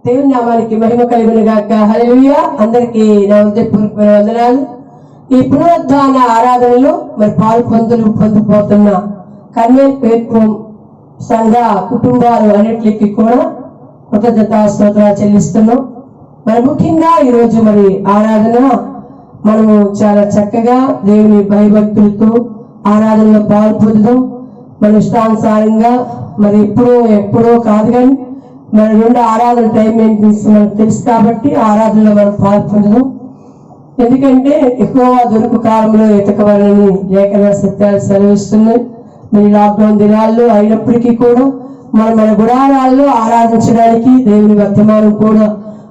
దేవుని నామానికి మహిమ కలుగును గాక. హల్లెలూయా. అందరికీ నా హృదయపూర్వకమైన వందనాలు. ఈ పునరుద్ధాన ఆరాధనలో మరి పొందుపోతున్న కన్వెంట్ ప్లాట్ఫామ్ సంఘ కుటుంబాలు అన్నిటికీ కూడా కృతజ్ఞతా స్తోత్రాలు చెల్లిస్తున్నాం. మరి ముఖ్యంగా ఈరోజు మరి ఆరాధన మనము చాలా చక్కగా దేవుని భయభక్తులతో ఆరాధనలో పాల్పొందుదాం. మన ఇష్టానుసారంగా మరి ఎప్పుడో కాదు, కానీ మన రెండు ఆరాధన టైం ఏంటి మనకు తెలుసు కాబట్టి ఆరాధనలో మనం పాల్పొందుదాం. ఎందుకంటే ఎక్కువ దొరుకు కాలంలో ఎతకవాలని లేఖన సత్యాలు సెలవిస్తున్నాయి. మరి లాక్డౌన్ దినాల్లో అయినప్పటికీ కూడా మన గుడారాల్లో ఆరాధించడానికి దేవుని వర్తమానం కూడా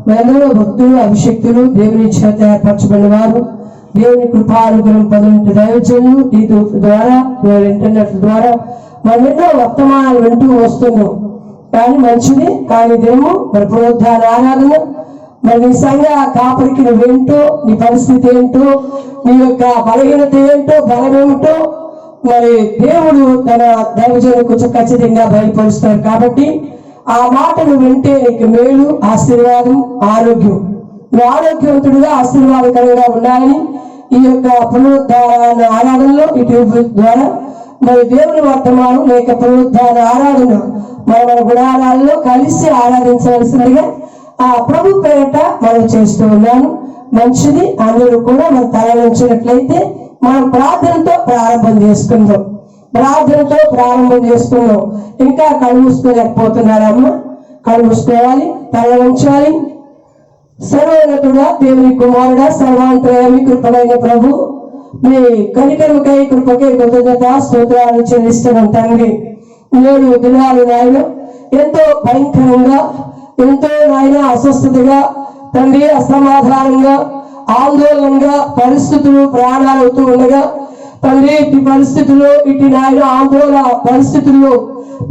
మనందరూ భక్తులు అభిషక్తులు దేవుని చేత ఏర్పరచబడిన వారు, దేవుని కృపానుగ్రహం పొందిన దైవజనులు ఈ ద్వారా ఇంటర్నెట్ ద్వారా మనం ఎన్నో వర్తమానాలు వింటూ వస్తున్నాం. కానీ మంచిది, కానీ ఇదేమో మరి పునరుద్ధాన ఆరాధన. మరి నీ సంఘ కాపరికి నువ్వేంటో, నీ పరిస్థితి ఏంటో, నీ యొక్క బలహీనత ఏంటో, బలం ఏమిటో మరి దేవుడు తన దైవజనులకు ఖచ్చితంగా బయలుపరుస్తారు. కాబట్టి ఆ మాటను వింటే నీకు మేలు, ఆశీర్వాదం, ఆరోగ్యం. నువ్వు ఆరోగ్యవంతుడిగా ఆశీర్వాదకరంగా ఉండాలని ఈ యొక్క పునరుద్ధాన ఆరాధనలో యూట్యూబ్ ద్వారా మరి దేవుని వర్తమానం లేక పునరుద్ధాన ఆరాధన మన గుడారాల్లో కలిసి ఆరాధించవలసిందిగా ఆ ప్రభు పేరిట మనం చేస్తూ ఉన్నాను. మంచిది. అందరూ కూడా మన తరలించినట్లయితే మనం ప్రార్థనతో ప్రారంభం చేసుకుందాం. ఇంకా కళ్ళు మూసుకోలేకపోతున్నారమ్మ, కళ్ళు మూసుకోవాలి, తల ఉంచాలి. సర్వోన్నతుడా, దేవుని కుమారుడా, సర్వాంతర్యామి కృపమైన ప్రభు, మీ కనికరముకై కృపకై కృతజ్ఞత స్తోత్రాలు చెల్లిస్తున్నాం తండ్రి. 7 దినాలు నాయన ఎంతో భయంకరంగా, ఎంతో నాయన అస్వస్థతగా తండ్రి, అసమాధానంగా, ఆందోళనగా పరిస్థితులు ప్రాణాలు అవుతూ ఉండగా తండ్రి, ఇటు పరిస్థితుల్లో ఇటు నాయన ఆందోళన పరిస్థితుల్లో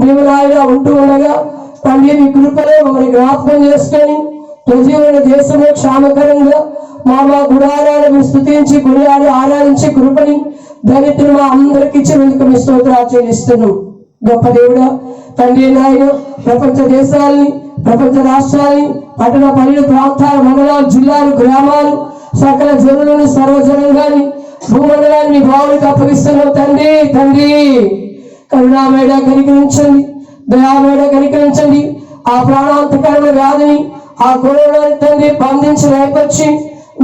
మేము నాయన ఉంటూ ఉండగా తండ్రి, మీ కృపలో మమ్మల్ని జ్ఞాపకం చేసుకొని ప్రజీవన దేశంలో క్షేమకరంగా మా గుడారాలను స్తుతించి కొనియాడి ఆరాధించి కృపని దళితులు మా అందరికి ఇచ్చినందుకు మీ స్తోత్రాలు చెల్లిస్తున్నాం. గొప్ప దేవుడా తండ్రి నాయన, ప్రపంచ దేశాలని, ప్రపంచ రాష్ట్రాలని, పట్టణ పల్లెలు, ప్రాంతాలు, మండలాలు, జిల్లాలు, గ్రామాలు, సకల జనులను, సర్వజనంగాని భూమండలాన్ని మీ భావులకు అప్పగిస్తున్నాం తండ్రి. కరుణామేడ కనికరించండి, దయామేడ కనికరించండి. ఆ ప్రాణాంతకరమైన వ్యాధిని, ఆ కరోనాని తండ్రి బంధించి నేర్పరిచి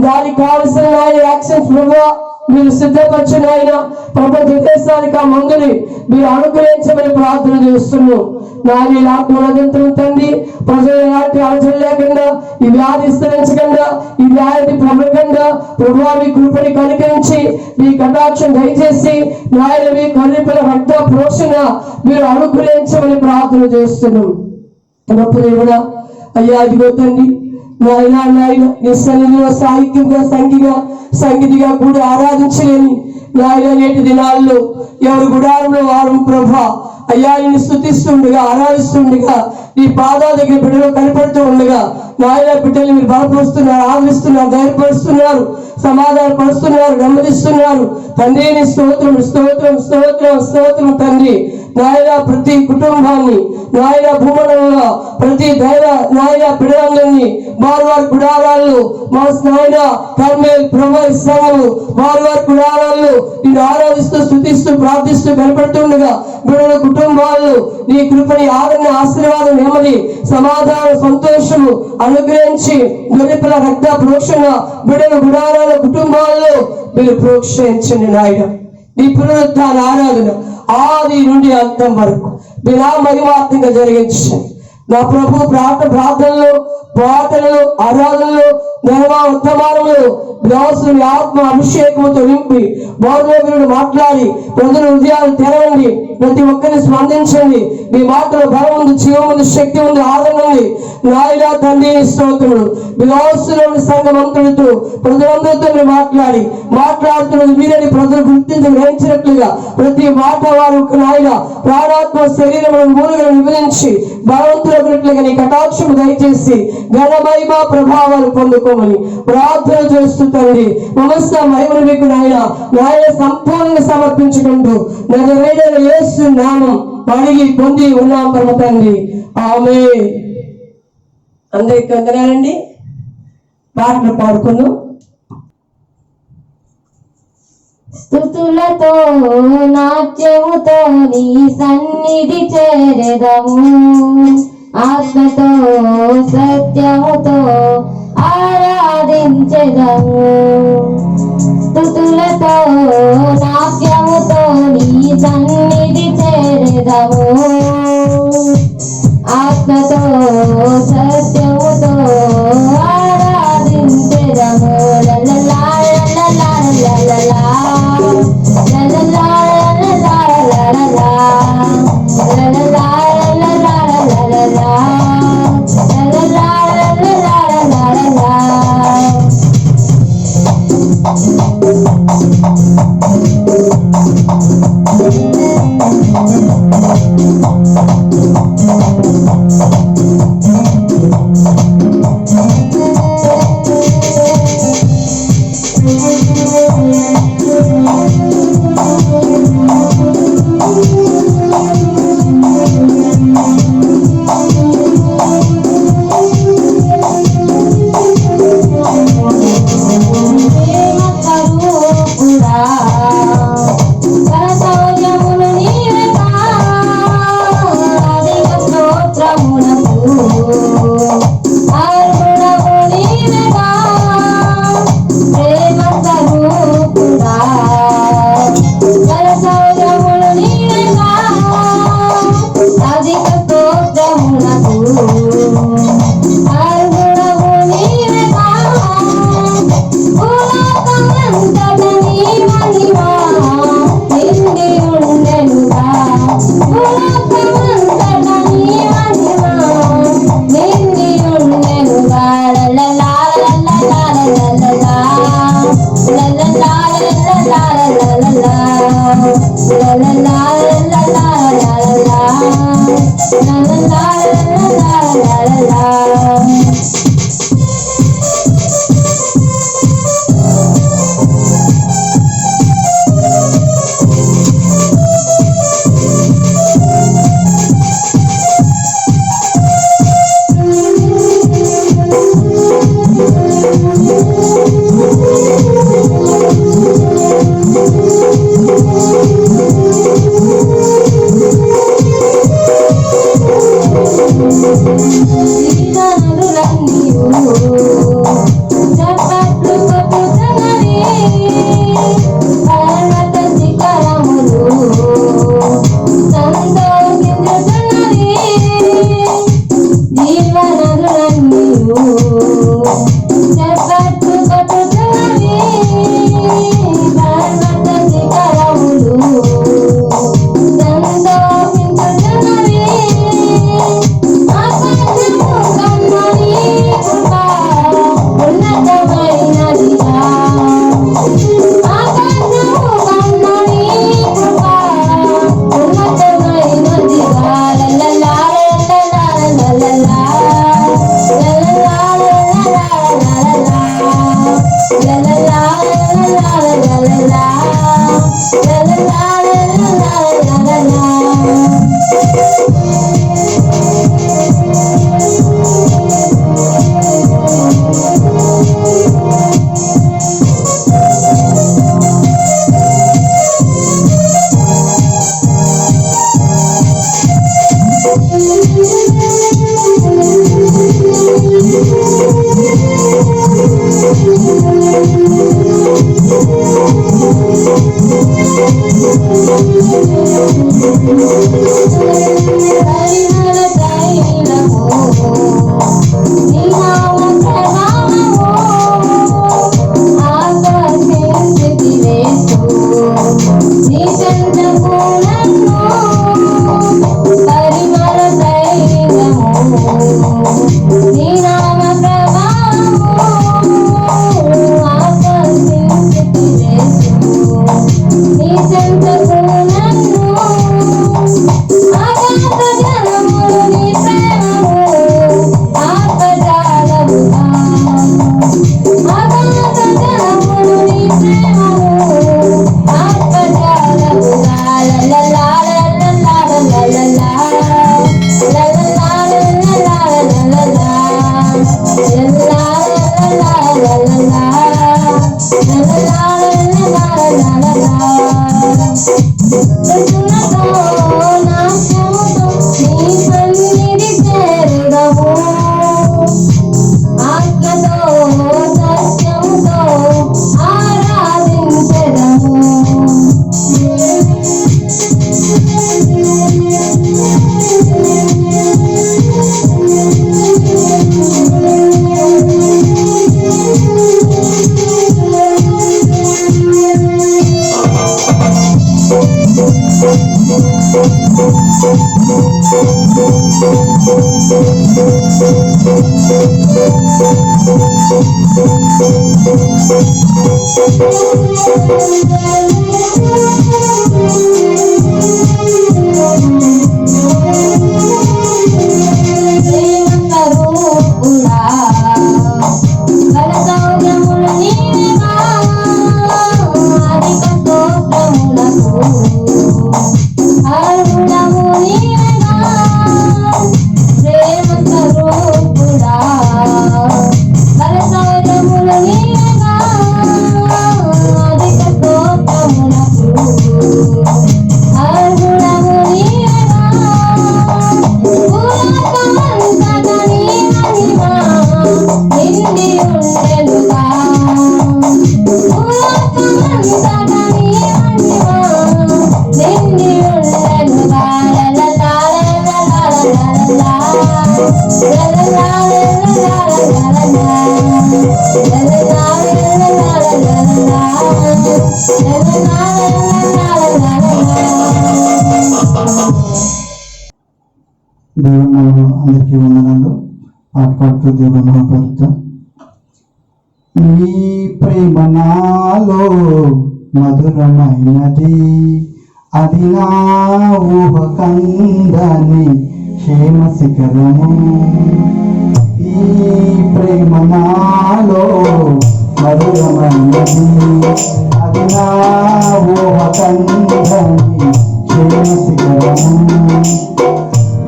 దానికి కావలసిన యాక్షన్ ప్రభావ మీరు సిద్ధపరిచిన ఆయన ప్రపంచ దేశానికి ఆ మందుని మీరు అనుగ్రహించమని ప్రార్థన చేస్తున్నాం. నాని ఆత్మలంతరం తండ్రి, ప్రజలు ఎలాంటి అలచలు లేకుండా, ఈ వ్యాధి విస్తరించకుండా, ఈ వ్యాధి ప్రబలకుండా ప్రభువా మీ కృపని కనికరించి మీ కటాక్షం దయచేసి నాయన మీ కల్లిపల రక్త ప్రోషణ మీరు అనుగ్రహించమని ప్రార్థన చేస్తున్నాం. గొప్ప దేవుడా అయ్యా, ఇదిగో తండ్రి నాయన నీ సన్నిధిలో సంగీతిగా కూడా ఆరాధించలేని నాయన నేటి దినాల్లో ఎవరి గుడారంలో వారు ప్రభా అయ్యా నిన్ను స్తుతిస్తుండగా, ఆరాధిస్తుండగా, నీ పాదాల దగ్గర బిడ్డలు కనపడుతూ ఉండగా నాయన బిడ్డలు మీరు బలపరుస్తున్నారు, ఆదరిస్తున్నారు, ధైర్యపరుస్తున్నారు, సమాధాన పరుస్తున్నారు, నెమ్మదిస్తున్నారు తండ్రి. నీ స్తోత్రం తండ్రి. నాయన ప్రతి కుటుంబాన్ని నాయన భూమండలంలో ప్రతి దైవ నాయన బిడ్డలందరినీ వారి గుడారాల్లో మా నాయన కర్మేల్ ప్రభు సంఘము వారి గుడారాల్లో నేను ఆరాధిస్తూ స్తుతిస్తూ ప్రార్థిస్తూ కనపడుతుండగా బిడ్డల కుటుంబాల్లో నీ కృపని ఆదరణ, ఆశీర్వాదం, నెమ్మది, సమాధానం, సంతోషము అనుగ్రహించి గొర్రెపిల్ల రక్త ప్రోక్షణ బిడ్డల గుడారాల కుటుంబాల్లో మీరు ప్రోక్షించండి నాయన. నీ పునరుద్ధాన ఆరాధన ఆది నుండి అంతం వరకు మీరు మహిమార్థంగా జరిగించండి నా ప్రభు. ప్రార్థనలో, పాటలలో, ఆరాధనలో, వర్తమానంలో దాసుని ఆత్మ అభిషేకంతో నింపి వారిలో మీరు మాట్లాడి ప్రజల హృదయాలు తెరవండి. ప్రతి ఒక్కరిని స్పందించండి. మీ మాటలో బలం ఉంది, జీవం ఉంది, శక్తి ఉంది, ఆదరణ ఉంది నాయన తండ్రి. స్తోత్రములు. విలాసులోని సంఘమంతుడితో ప్రజలందరితో మీరు మాట్లాడుతున్నది మీరని ప్రజలు గుర్తించి గ్రహించినట్లుగా ప్రతి మాట వారు నాయన ప్రాణాత్మ శరీరం మూలుగా విభజించి బలవంతులైనట్లుగా నీ కటాక్షము దయచేసి ఘనమహిమ ప్రభావాలు పొందుకోమని ప్రార్థన చేస్తుందండి. సమస్త మహిమను మీకు నాయన సంపూర్ణంగా సమర్పించుకుంటూ నజరేయుడైన యేసు నామం అడిగి పొంది ఉన్నాం పరమ తండ్రి. ఆమేన్. అందరికీ వందనాలండి. పాటలు పాడుకుందాం. స్తుతులతో నాట్యముతో నీ సన్నిధి చేరెదము, ఆత్మతో సత్యముతో ఆరాధించెదము. స్తుతులతో నాట్యముతో నీ సన్నిధి చేరెదము, ఆత్మతో సత్యముతో ఆరాధించెదము. లలలా లలలా లలలా లలలా లలలా లలలా లలలా లలలా లలలా లలలా లలలా లలలా. దేవుని అందరికీ వందనాలు. పాడుతూ దేవుని మహాపరుద్దాం. నీ ప్రేమ నాలో మధురమైనది, అది నా ఊహ కందని క్షేమ శిఖరము. ఈ ప్రేమ నాలో మధురమైనది, అది నా ఊహ కందని క్షేమ శిఖరము.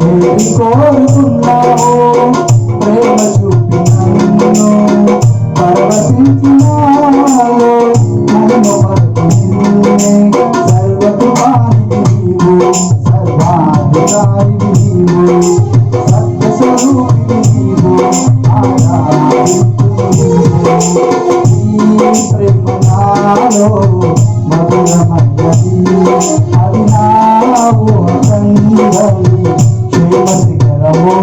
ఏది కోరుకున్నావో ప్రేమ చూపి నన్ను పరవశించినావో, నన్ను పడుతుంది సర్వకుమారి నీవు, సర్వాధికారి నీవు, సత్యస్వరూపి నీవు, ఈ ప్రేమ నాలో మధురమైనది, అది నా ఊహ కందని క్షేమ శిఖరము.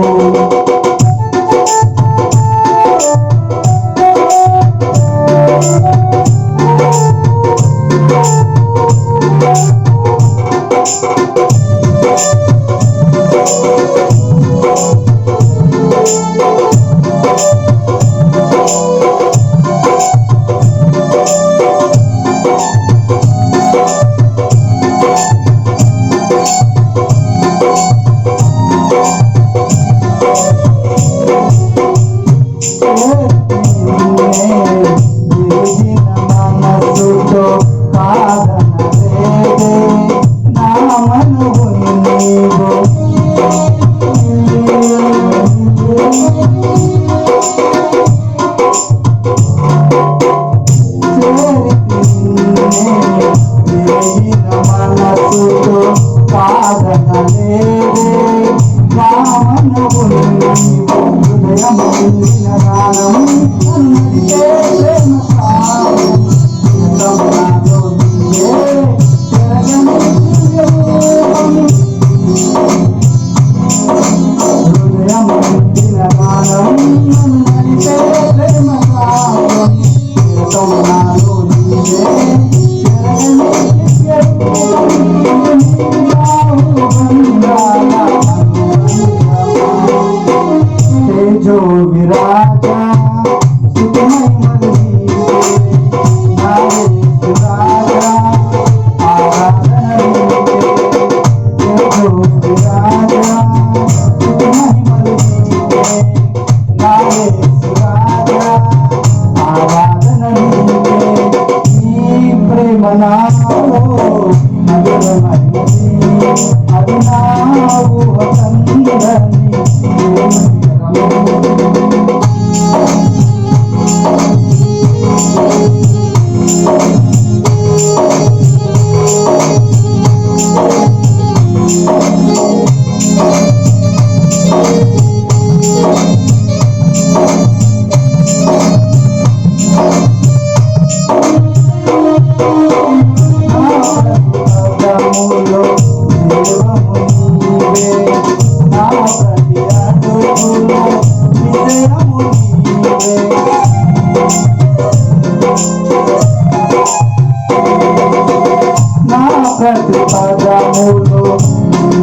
ప్రతిపదములు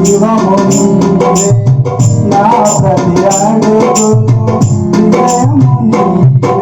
జీవము నీవే, నా ప్రతి అడుగులు విజయము నీవే.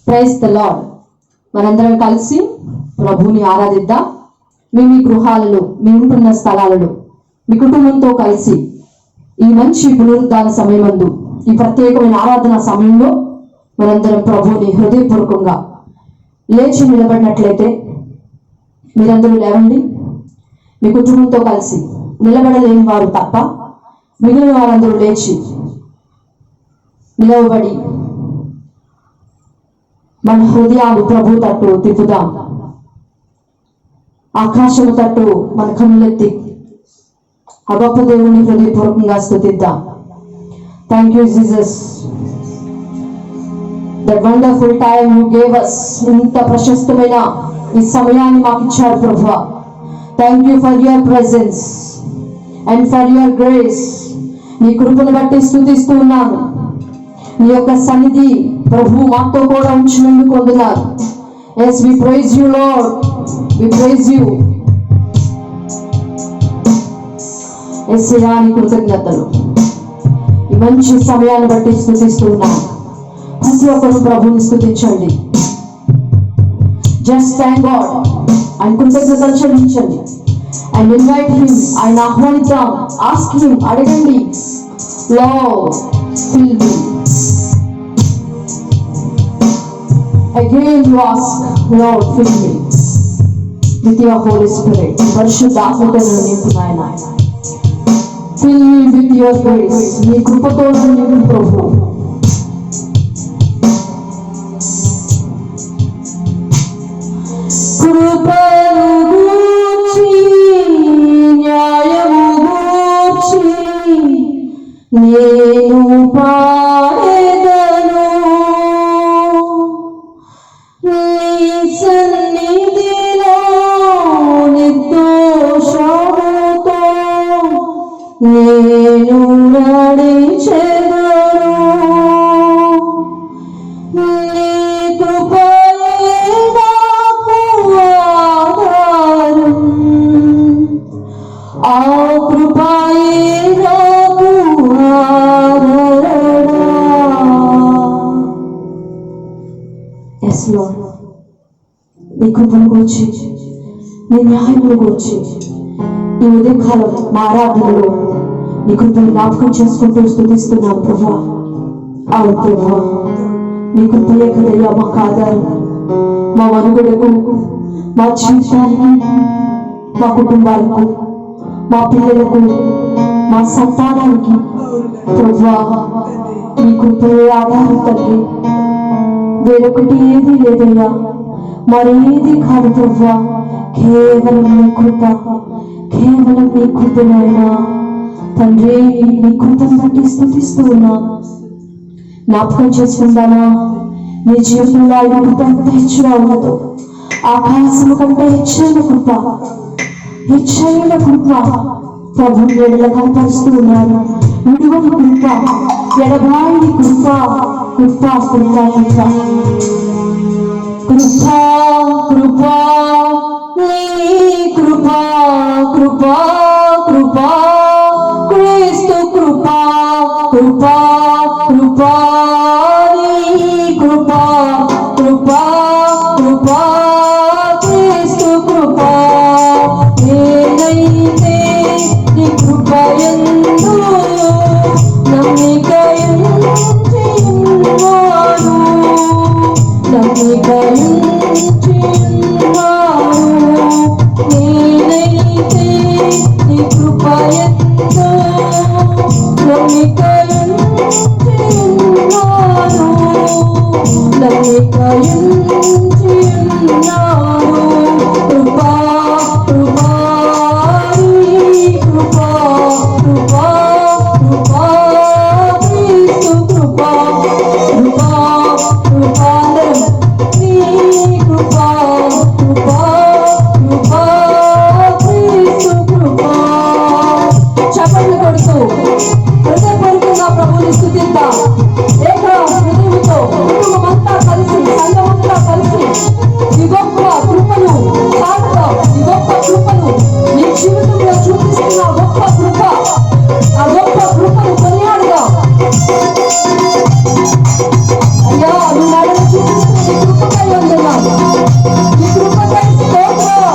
Praise the Lord. మనందరం కలిసి ప్రభువుని ఆరాధిద్దాం. మీ గృహాలలో, మీ ఉంటున్న స్థలాలలో, మీ కుటుంబంతో కలిసి ఈ మంచి పునరుద్ధాన సమయమందు, ఈ ప్రత్యేకమైన ఆరాధన సమయంలో మనందరం ప్రభువుని హృదయపూర్వకంగా లేచి నిలబడినట్లయితే మీరందరూ లేవండి. మీ కుటుంబంతో కలిసి నిలబడలేని వారు తప్ప మిగిలిన వారందరూ లేచి నిలవబడి మన హృదయాలు ప్రభు తట్టు తిప్పుదాం. ఆకాశము తట్టు మన కన్నులెత్తి ఆ గొప్ప దేవుని హృదయపూర్వకంగా స్తుతిద్దాం. Thank you Jesus, that wonderful time you gave us. ఇంత ప్రశస్తమైన ఈ సమయాన్ని మాకు ఇచ్చారు ప్రభువా. Thank you for your presence and for your grace. నీ కృపను బట్టి స్తుతిస్తూ ఉన్నాను. నీ యొక్క సన్నిధి ప్రభు మాతో కూడా ఉంచినందుకు వందనాలు. Yes, we praise you, Lord. We praise you. యేసయ్యా నీ కృతజ్ఞతలు. ఈ మంచి సమయాన్ని బట్టి స్తుతిస్తూ ఉన్నాను. ప్రతి ఒక్కరు ప్రభుని స్తుతించండి. Just thank God. ఆయన కృతజ్ఞతలు చెల్లించండి. And invite him. ఆయన ఆహ్వానిద్దాం. Ask him. అడగండి. Lord, fill me. Again you ask, Lord, fill me with your Holy Spirit. పరిశుద్ధాత్మతో నింపు నాయన. Fill me with your grace. నీ కృపతో నింపు ప్రభు. కృపను గూర్చి, న్యాయము గూర్చి నేను పాడెదను. నీ సన్నిధిలో నిర్దోషముతో నేను నడిచెదను. నీ కృపయే నాకు ఆధారం. ఆ కృపయే నాకు ఆదరణ. Yes, Lord. నీ కృపను గురించి, నీ న్యాయమును గురించి ఈ ఉదయకాలం మా ఆరాధనలో నీ కృపను జ్ఞాపకం చేసుకుంటూ స్తుతిస్తున్నాం ప్రభా. అవును ప్రభా, నీ కృపయే కదయ్యా మాకు ఆధారం. మా మనుగడకు, మా జీవితానికి, మా కుటుంబాలకు, మా పిల్లలకు, మా సంతానానికి ప్రభా నీ కృపయే ఆధారం తండ్రి. వేరొకటి ఏది లేదయ్యా, మరేది కాదు ప్రభా. కేవలం నీ కృప, కేవలం నీ కృప నాయనా తండ్రి. నీ కృపను బట్టి స్తుతిస్తూ ఉన్నా. జ్ఞాపకం చేసుకుందామా నీ జీవితంలో ఆయన కృప ఎంత హెచ్చుగా ఉన్నదో. ఆకాశము కంటే హెచ్చైన కృప, హెచ్చైన కృప ప్రభు ఎడల కనపరుస్తూ ఉన్నారు. విడువని కృప, ఎడబాయిని కృప, కృప కృప కృప కృపా కృపా నీ కృపా కృపా కృపా క్రీస్తు కృపా కృపా కృపా నీ కృపా కృపా కృపా క్రీస్తు కృపా. నేనైతే నీ కృపయందు నమ్మికయుంచియున్నాను. నేనైతే నీ కృపయందు చప్పట్లు కొడుతూ హృదయపూర్వకంగా ప్రభువుని స్తుతిద్దాం. ఏక హృదయంతో కుటుంబమంతా కలిసి, సంఘమంతా కలిసి ఈ గొప్ప కృపను చాటుదాం. ఈ గొప్ప కృపను నీ జీవితంలో చూపిస్తున్న గొప్ప కృప, ఆ గొప్ప కృపను కొనియాడుదాం. అయ్యా నువ్వు నన్ను చూపిస్తున్న నీ కృపకై వందనాలు. నీ కృపకై స్తోత్రం.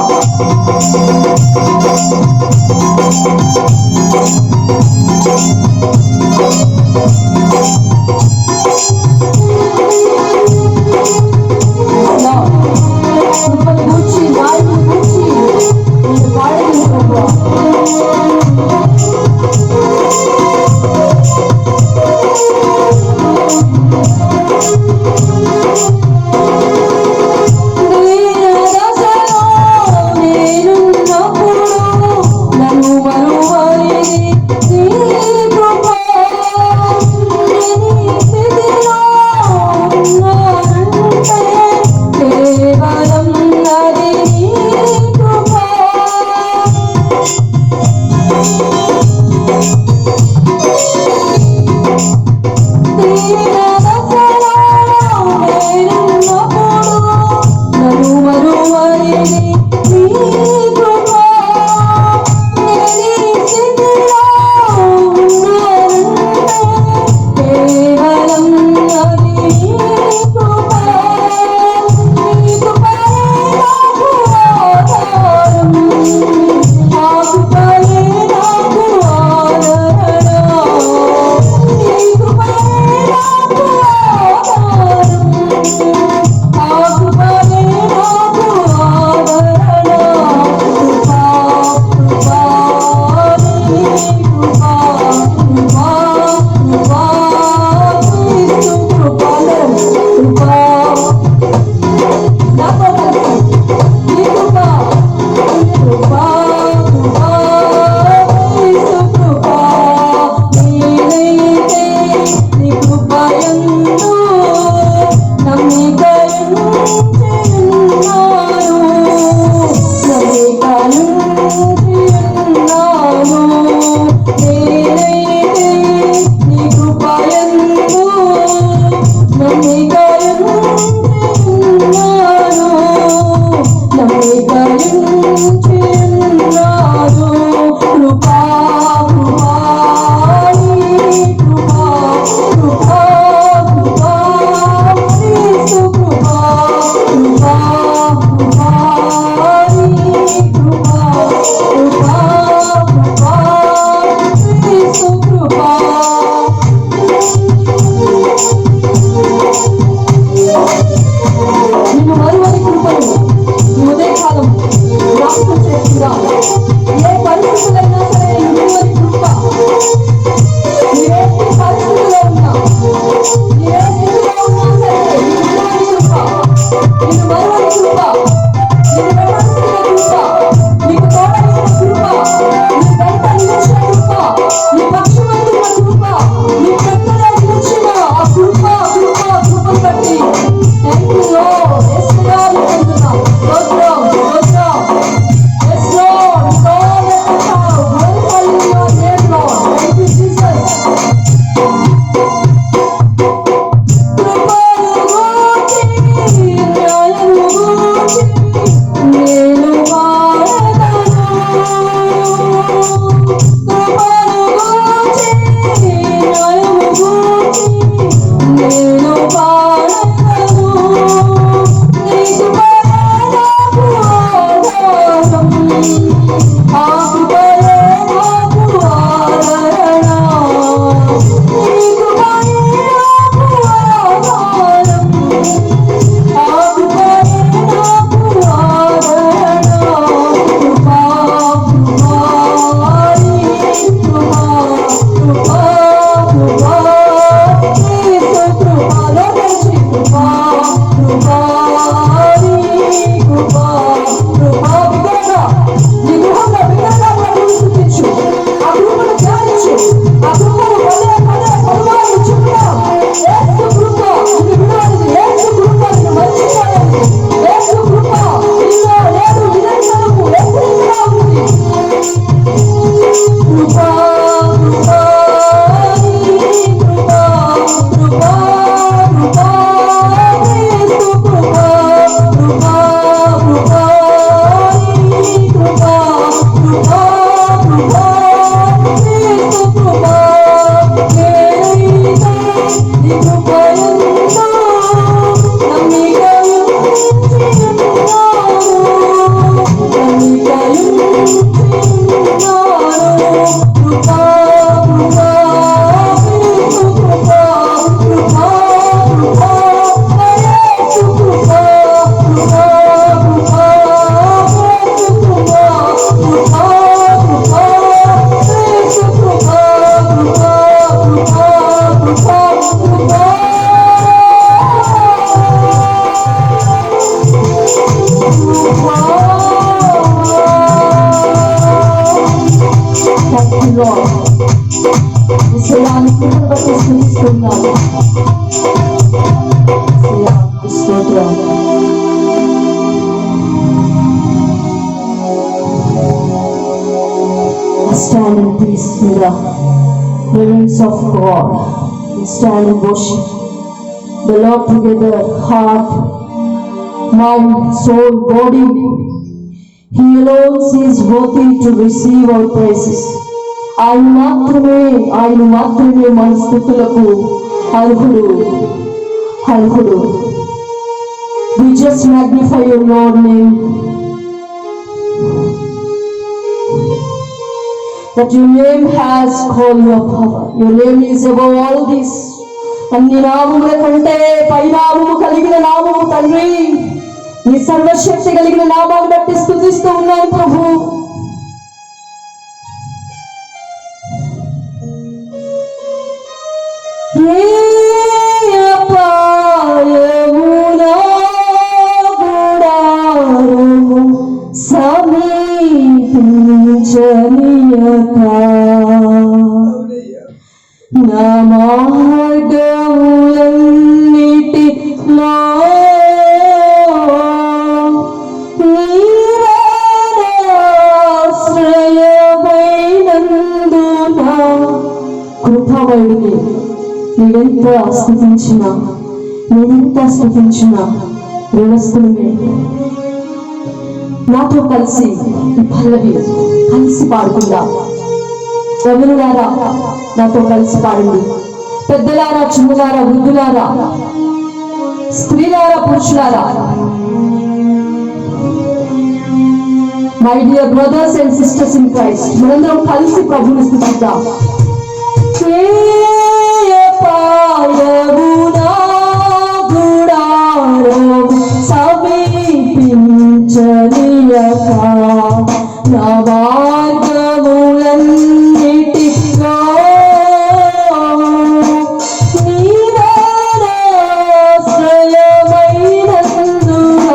Stand in peace in the presence of God. We stand in worship the Lord together, heart, mind, soul, body. He alone is worthy to receive our praises. ఆయన మాత్రమే మన స్తుతులకు అర్హుడు. We just magnify your Lord name. That your name has all your power. Your name is above all this. అన్ని నామముల కంటే పైనామము కలిగిన నామము తండ్రి. నీ సర్వశక్తి కలిగిన నామాన్ని బట్టి స్తుతిస్తూ ఉన్నాను ప్రభు. నా మార్గములన్నిటిలో నీవేనాశ్రయమైనందున కృపామయుడిని నేనెంత స్తుతించినా రుణస్థులమే. నాతో కలిసి ఈ పల్లవి కలిసి పాడుకుందాం. యవనులారా నాతో కలిసి పాడండి. పెద్దలారా, చిన్నలారా, వృద్ధులారా, స్త్రీలారా, పురుషులారా, my dear brothers and sisters in Christ, మనందరం కలిసి ప్రభుని స్తుతిద్దాం. నా మార్గములన్నిటిలో నీవేనాశ్రయమైనందున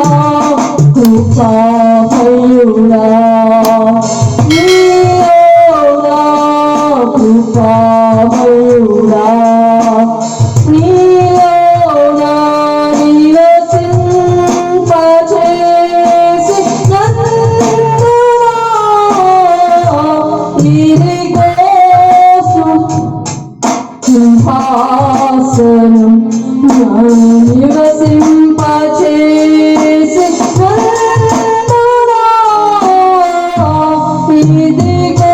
కృపామయుడా, కృపామయుడా, నీలోనా నివసింపచేసి సింహాసనం నివసింపచేసి ఇదిగో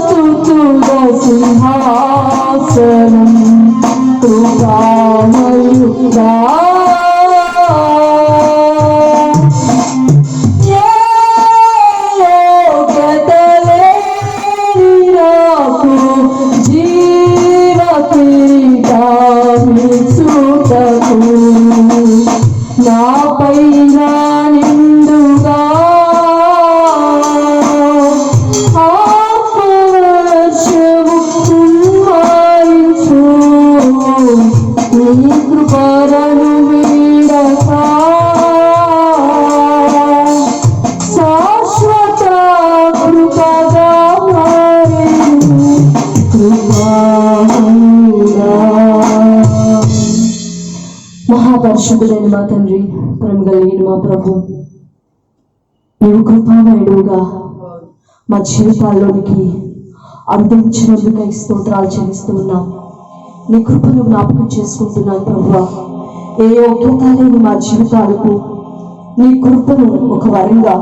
స్తుతుల సింహాసనం కృపామయుడా. నాపైన నిండుగా ఆత్మవర్షము కుమ్మరించు, నీ కృపలను వీడక శాశ్వత కృపగా మారెను కృపామయుడా. మహాపరిశుద్ధుడైన మా తండ్రి, ప్రేమ కలిగిన మా ప్రభు, నీవు కృపామయుడుగా మా జీవితాల్లోనికి అందించినందుకై స్తోత్రాలు చెల్లిస్తూ ఉన్నాం. నీ కృపను జ్ఞాపకం చేసుకుంటున్నాను ప్రభువా. ఏ యోగ్యత లేని మా జీవితాలకు నీ కృపను ఒక వరంగా,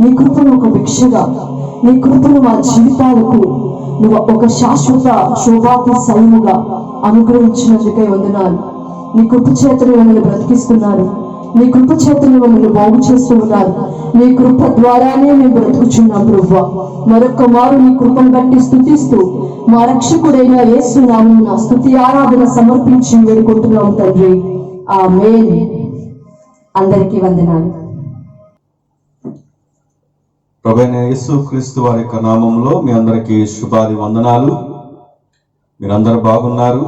నీ కృపను ఒక భిక్షగా, నీ కృపను మా జీవితాలకు నువ్వు ఒక శాశ్వత శోభాతి సైముగా అనుగ్రహించినందుకై వందనాలు. నీ కృప చేతను నన్ను బ్రతికిస్తున్నారు. మీ కృప చేతను మమ్మల్ని బాగు చేస్తూ ఉన్నారు. మీ కృప ద్వారానే మేము బ్రతుకుచున్నాం ప్రభువా. మరొక్క మారు మీ కృపను బట్టి స్తుతిస్తూ మా రక్షకుడైన యేసు నామమున స్తుతి ఆరాధన సమర్పించి వేడుకుంటున్నాం తండ్రి. ఆమేన్. అందరికీ వందనాలు. ప్రభువైన యేసు క్రీస్తు వారి యొక్క నామంలో మీ అందరికీ శుభాది వందనాలు. మీరందరూ బాగున్నారు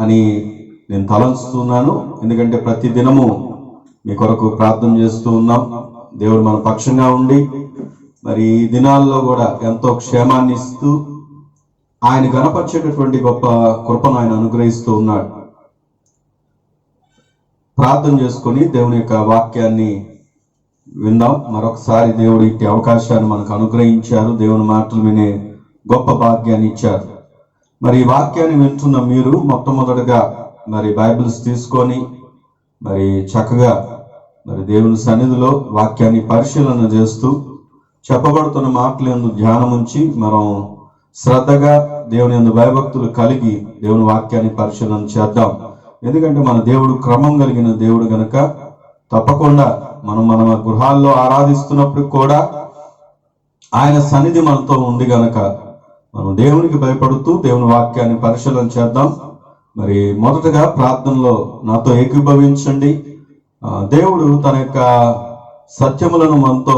అని నేను తలంచుతున్నాను. ఎందుకంటే ప్రతి దినము మీ కొరకు ప్రార్థన చేస్తూ ఉన్నాం. దేవుడు మన పక్షంగా ఉండి మరి ఈ దినాల్లో కూడా ఎంతో క్షేమాన్ని ఇస్తూ ఆయన గణపరిచేటటువంటి గొప్ప కృపను ఆయన అనుగ్రహిస్తూ ఉన్నాడు. ప్రార్థన చేసుకొని దేవుని యొక్క వాక్యాన్ని విందాం. మరొకసారి దేవుడు ఇట్టి అవకాశాన్ని మనకు అనుగ్రహించారు. దేవుని మాటలు వినే గొప్ప భాగ్యాన్ని ఇచ్చారు. మరి ఈ వాక్యాన్ని వింటున్న మీరు మొట్టమొదటిగా మరి బైబిల్స్ తీసుకొని మరి చక్కగా మరి దేవుని సన్నిధిలో వాక్యాన్ని పరిశీలన చేస్తూ చెప్పబడుతున్న మాటల యందు ధ్యానం ఉంచి మనం శ్రద్ధగా దేవుని యందు భయభక్తులు కలిగి దేవుని వాక్యాన్ని పరిశీలన చేద్దాం. ఎందుకంటే మన దేవుడు క్రమం కలిగిన దేవుడు గనుక తప్పకుండా మన గృహాల్లో ఆరాధిస్తున్నప్పుడు కూడా ఆయన సన్నిధి మనతో ఉంది గనక మనం దేవునికి భయపడుతూ దేవుని వాక్యాన్ని పరిశీలన చేద్దాం. మరి మొదటగా ప్రార్థనలో నాతో ఏకీభవించండి. దేవుడు తన యొక్క సత్యములను మనతో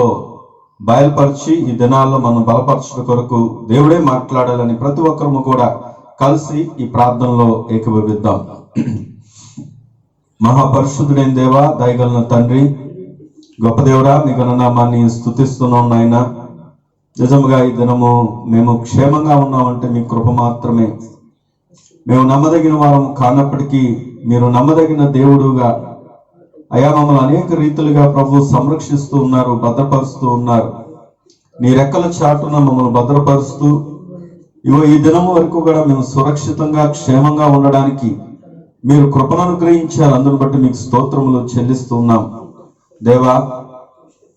బయలుపరిచి ఈ దినాల్లో మనం బలపరచడం కొరకు దేవుడే మాట్లాడాలని ప్రతి ఒక్కరము కూడా కలిసి ఈ ప్రార్థనలో ఏకీభవిద్దాం. మహాపరిశుద్ధుడైన దేవా, దయగలన తండ్రి, గొప్ప దేవుడా, మీ గణనామాన్ని స్తుతిస్తున్నాం నాయన. నిజంగా ఈ దినము మేము క్షేమంగా ఉన్నామంటే మీ కృప మాత్రమే. మేము నమ్మదగిన వారం కానప్పటికీ మీరు నమ్మదగిన దేవుడుగా అయా మమ్మల్ని అనేక రీతులుగా ప్రభు సంరక్షిస్తూ ఉన్నారు, భద్రపరుస్తూ ఉన్నారు. నీ రెక్కల చాటున మమ్మల్ని భద్రపరుస్తూ ఈ దినం వరకు కూడా మేము సురక్షితంగా క్షేమంగా ఉండడానికి మీరు కృపను అనుగ్రహించారు. అందును బట్టి మీకు స్తోత్రములు చెల్లిస్తూ ఉన్నాం దేవా.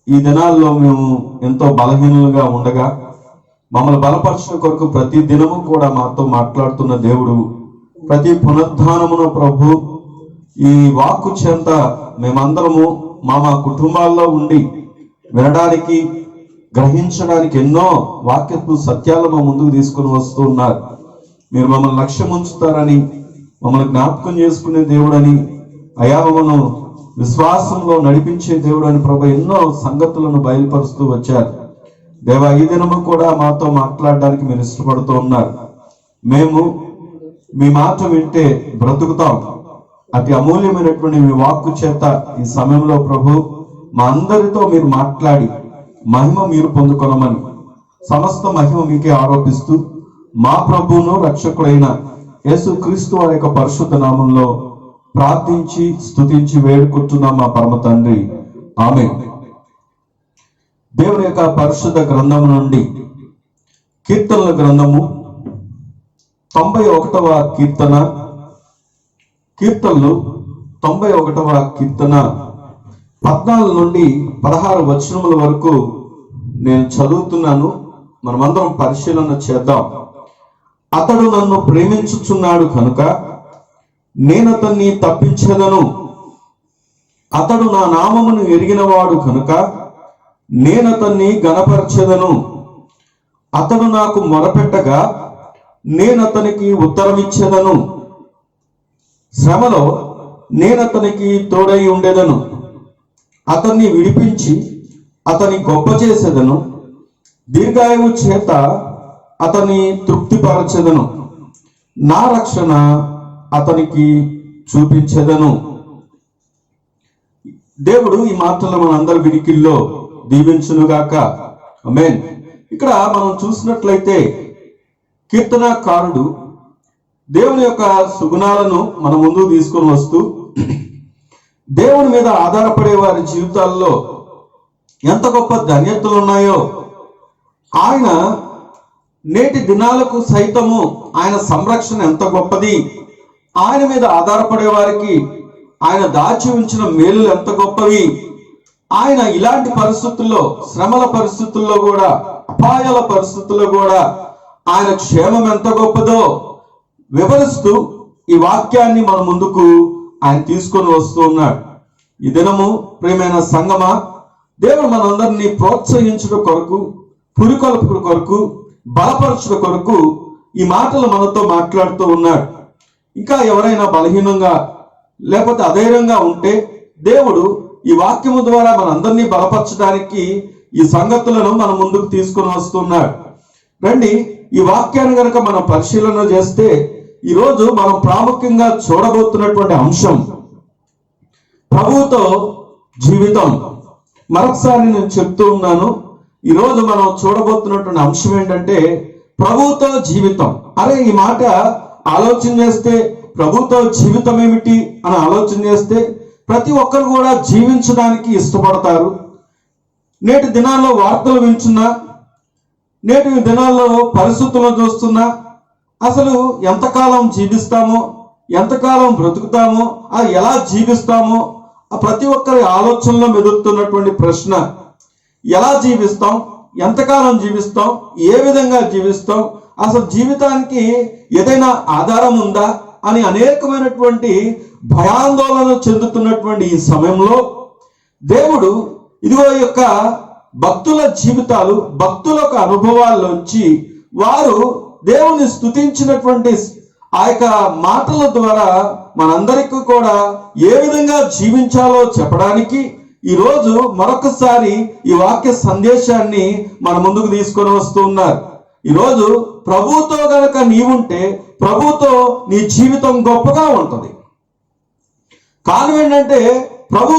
ఈ దినాల్లో మేము ఎంతో బలహీనులుగా ఉండగా మమ్మల్ని బలపరచడం కొరకు ప్రతి దినము కూడా మాతో మాట్లాడుతున్న దేవుడు, ప్రతి పునరుద్ధానమును ప్రభు ఈ వాక్కు చెంత మేమందరము మా కుటుంబాల్లో ఉండి వినడానికి గ్రహించడానికి ఎన్నో వాక్యపు సత్యాలను ముందుకు తీసుకుని వస్తూ ఉన్నారు. మీరు మమ్మల్ని లక్ష్యం ఉంచుతారని, మమ్మల్ని జ్ఞాపకం చేసుకునే దేవుడని, అయా మమ్మల్ని విశ్వాసంలో నడిపించే దేవుడు అని ప్రభు ఎన్నో సంగతులను బయలుపరుస్తూ వచ్చారు దేవా. ఈ దినము కూడా మాతో మాట్లాడడానికి మీరు ఇష్టపడుతూ ఉన్నారు. మేము మీ మాట వింటే బ్రతుకుతాం. అతి అమూల్యమైనటువంటి మీ వాక్కు చేత ఈ సమయంలో ప్రభు మా అందరితో మీరు మాట్లాడి మహిమ మీరు పొందుకొనమని, సమస్త మహిమ మీకే ఆరోపిస్తూ మా ప్రభువును రక్షకుడైన యేసు క్రీస్తు వారి యొక్క పరిశుద్ధ నామంలో ప్రార్థించి స్తుతించి వేడుకుంటున్నాం మా పరమ తండ్రి. ఆమేన్. దేవుని యొక్క పరిశుద్ధ గ్రంథము నుండి కీర్తనల గ్రంథము 91వ కీర్తన, కీర్తనలు 91వ కీర్తన 14 నుండి 16 వచనముల వరకు నేను చదువుతున్నాను. మనమందరం పరిశీలన చేద్దాం. అతడు నన్ను ప్రేమించుచున్నాడు కనుక నేను అతన్ని తప్పించెదను. అతడు నా నామమును ఎరిగినవాడు కనుక నేను అతన్ని గణపరచెదను. అతడు నాకు మొరపెట్టగా నేను అతనికి ఉత్తరమిచ్చేదను. శ్రమలో నేను అతనికి తోడై ఉండేదను. అతన్ని విడిపించి అతని గొప్ప చేసేదను. దీర్ఘాయువు చేత అతన్ని తృప్తిపరచెదను. నా రక్షణ అతనికి చూపించెదను. దేవుడు ఈ మాటలు మనందరి వినికిల్లో దీవించునుగాక. ఆమేన్. ఇక్కడ మనం చూసినట్లయితే కీర్తనకారుడు దేవుని యొక్క సుగుణాలను మన ముందు తీసుకొని వస్తూ దేవుని మీద ఆధారపడే వారి జీవితాల్లో ఎంత గొప్ప ధన్యతలు ఉన్నాయో, ఆయన నేటి దినాలకు సైతము ఆయన సంరక్షణ ఎంత గొప్పది, ఆయన మీద ఆధారపడే వారికి ఆయన దాచి ఉంచిన మేలులు ఎంత గొప్పవి, ఆయన ఇలాంటి పరిస్థితుల్లో, శ్రమల పరిస్థితుల్లో కూడా, అపాయాల పరిస్థితుల్లో కూడా ఆయన క్షేమం ఎంత గొప్పదో వివరిస్తూ ఈ వాక్యాన్ని మన ముందుకు ఆయన తీసుకొని వస్తూ ఉన్నాడు. ఈ దినము ప్రియమైన సంగమా, దేవుడు మనందరినీ ప్రోత్సహించుట కొరకు, పురికొల్పుట కొరకు, బలపరచుట కొరకు ఈ మాటలు మనతో మాట్లాడుతూ ఉన్నాడు. ఇంకా ఎవరైనా బలహీనంగా లేకపోతే అధైర్యంగా ఉంటే దేవుడు ఈ వాక్యము ద్వారా మనందరినీ బలపరచడానికి ఈ సంగతులను మన ముందుకు తీసుకుని వస్తున్నాడు. రండి, ఈ వాక్యాన్ని కనుక మనం పరిశీలన చేస్తే ఈరోజు మనం ప్రాముఖ్యంగా చూడబోతున్నటువంటి అంశం ప్రభువుతో జీవితం. మరొకసారి నేను చెప్తూ ఉన్నాను, ఈరోజు మనం చూడబోతున్నటువంటి అంశం ఏంటంటే ప్రభువుతో జీవితం. అరే, ఈ మాట ఆలోచన చేస్తే ప్రభువుతో జీవితం ఏమిటి అని ఆలోచన చేస్తే ప్రతి ఒక్కరు కూడా జీవించడానికి ఇష్టపడతారు. నేటి దినాల్లో వార్తలు వింటున్నా, నేటి దినాల్లో పరిస్థితులను చూస్తున్నా, అసలు ఎంతకాలం జీవిస్తామో, ఎంతకాలం బ్రతుకుతామో, ఎలా జీవిస్తామో ప్రతి ఒక్కరి ఆలోచనలో మెదులుతున్నటువంటి ప్రశ్న. ఎలా జీవిస్తాం, ఎంతకాలం జీవిస్తాం, ఏ విధంగా జీవిస్తాం, అసలు జీవితానికి ఏదైనా ఆధారం ఉందా అని అనేకమైనటువంటి భయాందోళన చెందుతున్నటువంటి ఈ సమయంలో దేవుడు ఇదిగో యొక్క భక్తుల జీవితాలు, భక్తుల యొక్క అనుభవాల్లోంచి వారు దేవుని స్తుతించినటువంటి ఆ యొక్క మాటల ద్వారా మనందరికీ కూడా ఏ విధంగా జీవించాలో చెప్పడానికి ఈరోజు మరొకసారి ఈ వాక్య సందేశాన్ని మన ముందుకు తీసుకొని వస్తూ ఉన్నారు. ఈరోజు ప్రభువుతో గనక నీవుంటే ప్రభువుతో నీ జీవితం గొప్పగా ఉంటుంది. కారణం ఏంటంటే ప్రభు